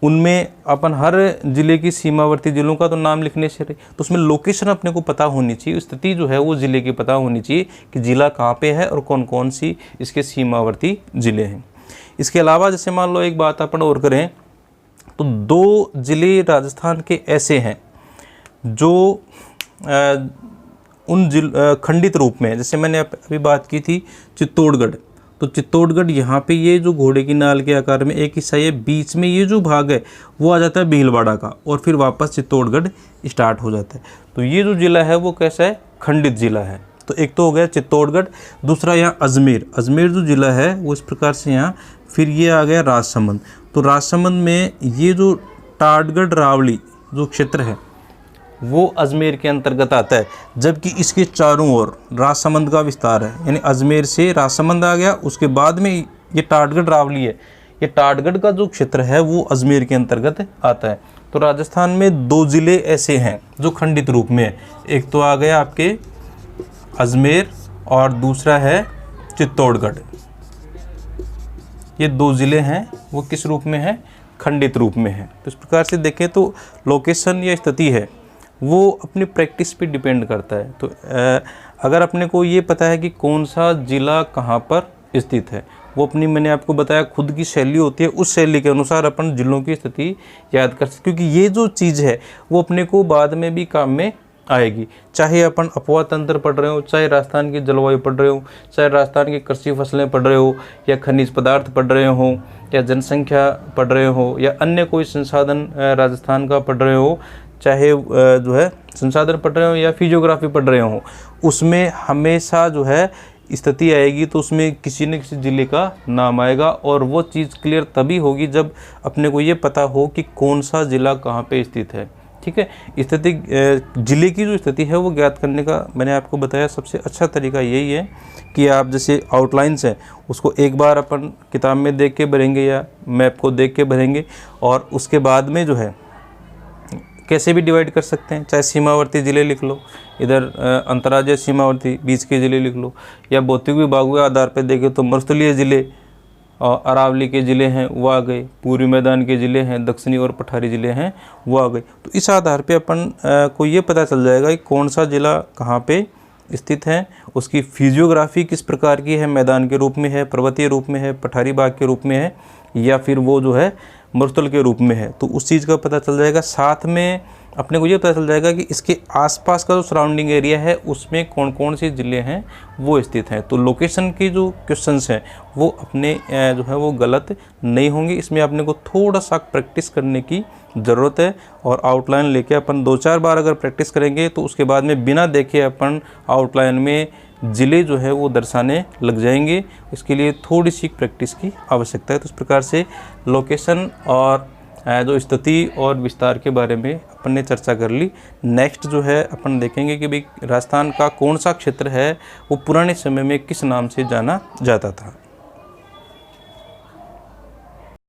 उनमें अपन हर ज़िले की सीमावर्ती ज़िलों का तो नाम लिखने से रहे, तो उसमें लोकेशन अपने को पता होनी चाहिए, स्थिति जो है वो ज़िले की पता होनी चाहिए कि ज़िला कहाँ पे है और कौन कौन सी इसके सीमावर्ती ज़िले हैं। इसके अलावा जैसे मान लो एक बात अपन और करें तो 2 ज़िले राजस्थान के ऐसे हैं जो उन खंडित रूप में, जैसे मैंने अभी बात की थी चित्तौड़गढ़, तो चित्तौड़गढ़ यहाँ पे ये जो घोड़े की नाल के आकार में एक हिस्सा है, बीच में ये जो भाग है वो आ जाता है भीलवाड़ा का और फिर वापस चित्तौड़गढ़ स्टार्ट हो जाता है। तो ये जो ज़िला है वो कैसा है, खंडित ज़िला है। तो एक तो हो गया चित्तौड़गढ़, दूसरा यहाँ अजमेर, अजमेर जो ज़िला है वो इस प्रकार से यहाँ, फिर ये आ गया राजसमंद। तो राजसमंद में ये जो टाटगढ़ रावली जो क्षेत्र है वो अजमेर के अंतर्गत आता है, जबकि इसके चारों ओर राजसमंद का विस्तार है, यानी अजमेर से राजसमंद आ गया, उसके बाद में ये टाटगढ़ रावली है, ये टाटगढ़ का जो क्षेत्र है वो अजमेर के अंतर्गत आता है। तो राजस्थान में 2 ज़िले ऐसे हैं जो खंडित रूप में है, एक तो आ गया आपके अजमेर और दूसरा है चित्तौड़गढ़। ये 2 ज़िले हैं वो किस रूप में है, खंडित रूप में है। तो इस प्रकार से देखें तो लोकेशन या स्थिति है वो अपनी प्रैक्टिस पे डिपेंड करता है। तो अगर अपने को ये पता है कि कौन सा ज़िला कहाँ पर स्थित है, वो अपनी, मैंने आपको बताया, खुद की शैली होती है, उस शैली के अनुसार अपन ज़िलों की स्थिति याद कर सकते, क्योंकि ये जो चीज़ है वो अपने को बाद में भी काम में आएगी। चाहे अपन अपवाह तंत्र पढ़ रहे हो, चाहे राजस्थान की जलवायु पढ़ रहे हो, चाहे राजस्थान की कृषि फसलें पढ़ रहे हो, या खनिज पदार्थ पढ़ रहे हो, या जनसंख्या पढ़ रहे हो, या अन्य कोई संसाधन राजस्थान का पढ़ रहे हो, चाहे जो है संसाधन पढ़ रहे हो या फिजियोग्राफी पढ़ रहे हो, उसमें हमेशा जो है स्थिति आएगी तो उसमें किसी न किसी ज़िले का नाम आएगा। और वो चीज़ क्लियर तभी होगी जब अपने को ये पता हो कि कौन सा ज़िला कहाँ पे स्थित है। ठीक है, स्थिति ज़िले की जो स्थिति है वो ज्ञात करने का मैंने आपको बताया सबसे अच्छा तरीका यही है कि आप जैसे आउटलाइंस है उसको एक बार अपन किताब में देख के भरेंगे या मैप को देख के भरेंगे, और उसके बाद में जो है कैसे भी डिवाइड कर सकते हैं, चाहे सीमावर्ती ज़िले लिख लो, इधर अंतर्राज्यीय सीमावर्ती बीच के ज़िले लिख लो, या भौतिक विभाग के आधार पर देखें तो मरुस्थलीय ज़िले और अरावली के ज़िले हैं वो आ गए, पूर्वी मैदान के ज़िले हैं, दक्षिणी और पठारी ज़िले हैं वो आ गए। तो इस आधार पे अपन को ये पता चल जाएगा कि कौन सा ज़िला कहाँ पे स्थित है, उसकी फिजियोग्राफी किस प्रकार की है, मैदान के रूप में है, पर्वतीय रूप में है, पठारी भाग के रूप में है, या फिर वो जो है मरुस्थल के रूप में है। तो उस चीज़ का पता चल जाएगा। साथ में अपने को ये पता चल जाएगा कि इसके आसपास का जो सराउंडिंग एरिया है उसमें कौन कौन से ज़िले हैं वो स्थित हैं। तो लोकेशन की जो क्वेश्चंस हैं वो अपने जो है वो गलत नहीं होंगे, इसमें अपने को थोड़ा सा प्रैक्टिस करने की ज़रूरत है। और आउटलाइन लेके अपन 2-4 बार अगर प्रैक्टिस करेंगे तो उसके बाद में बिना देखे अपन आउटलाइन में ज़िले जो है वो दर्शाने लग जाएंगे। इसके लिए थोड़ी सी प्रैक्टिस की आवश्यकता है। तो इस प्रकार से लोकेशन और जो स्थिति और विस्तार के बारे में अपन ने चर्चा कर ली। नेक्स्ट जो है अपन देखेंगे कि भाई राजस्थान का कौन सा क्षेत्र है वो पुराने समय में किस नाम से जाना जाता था।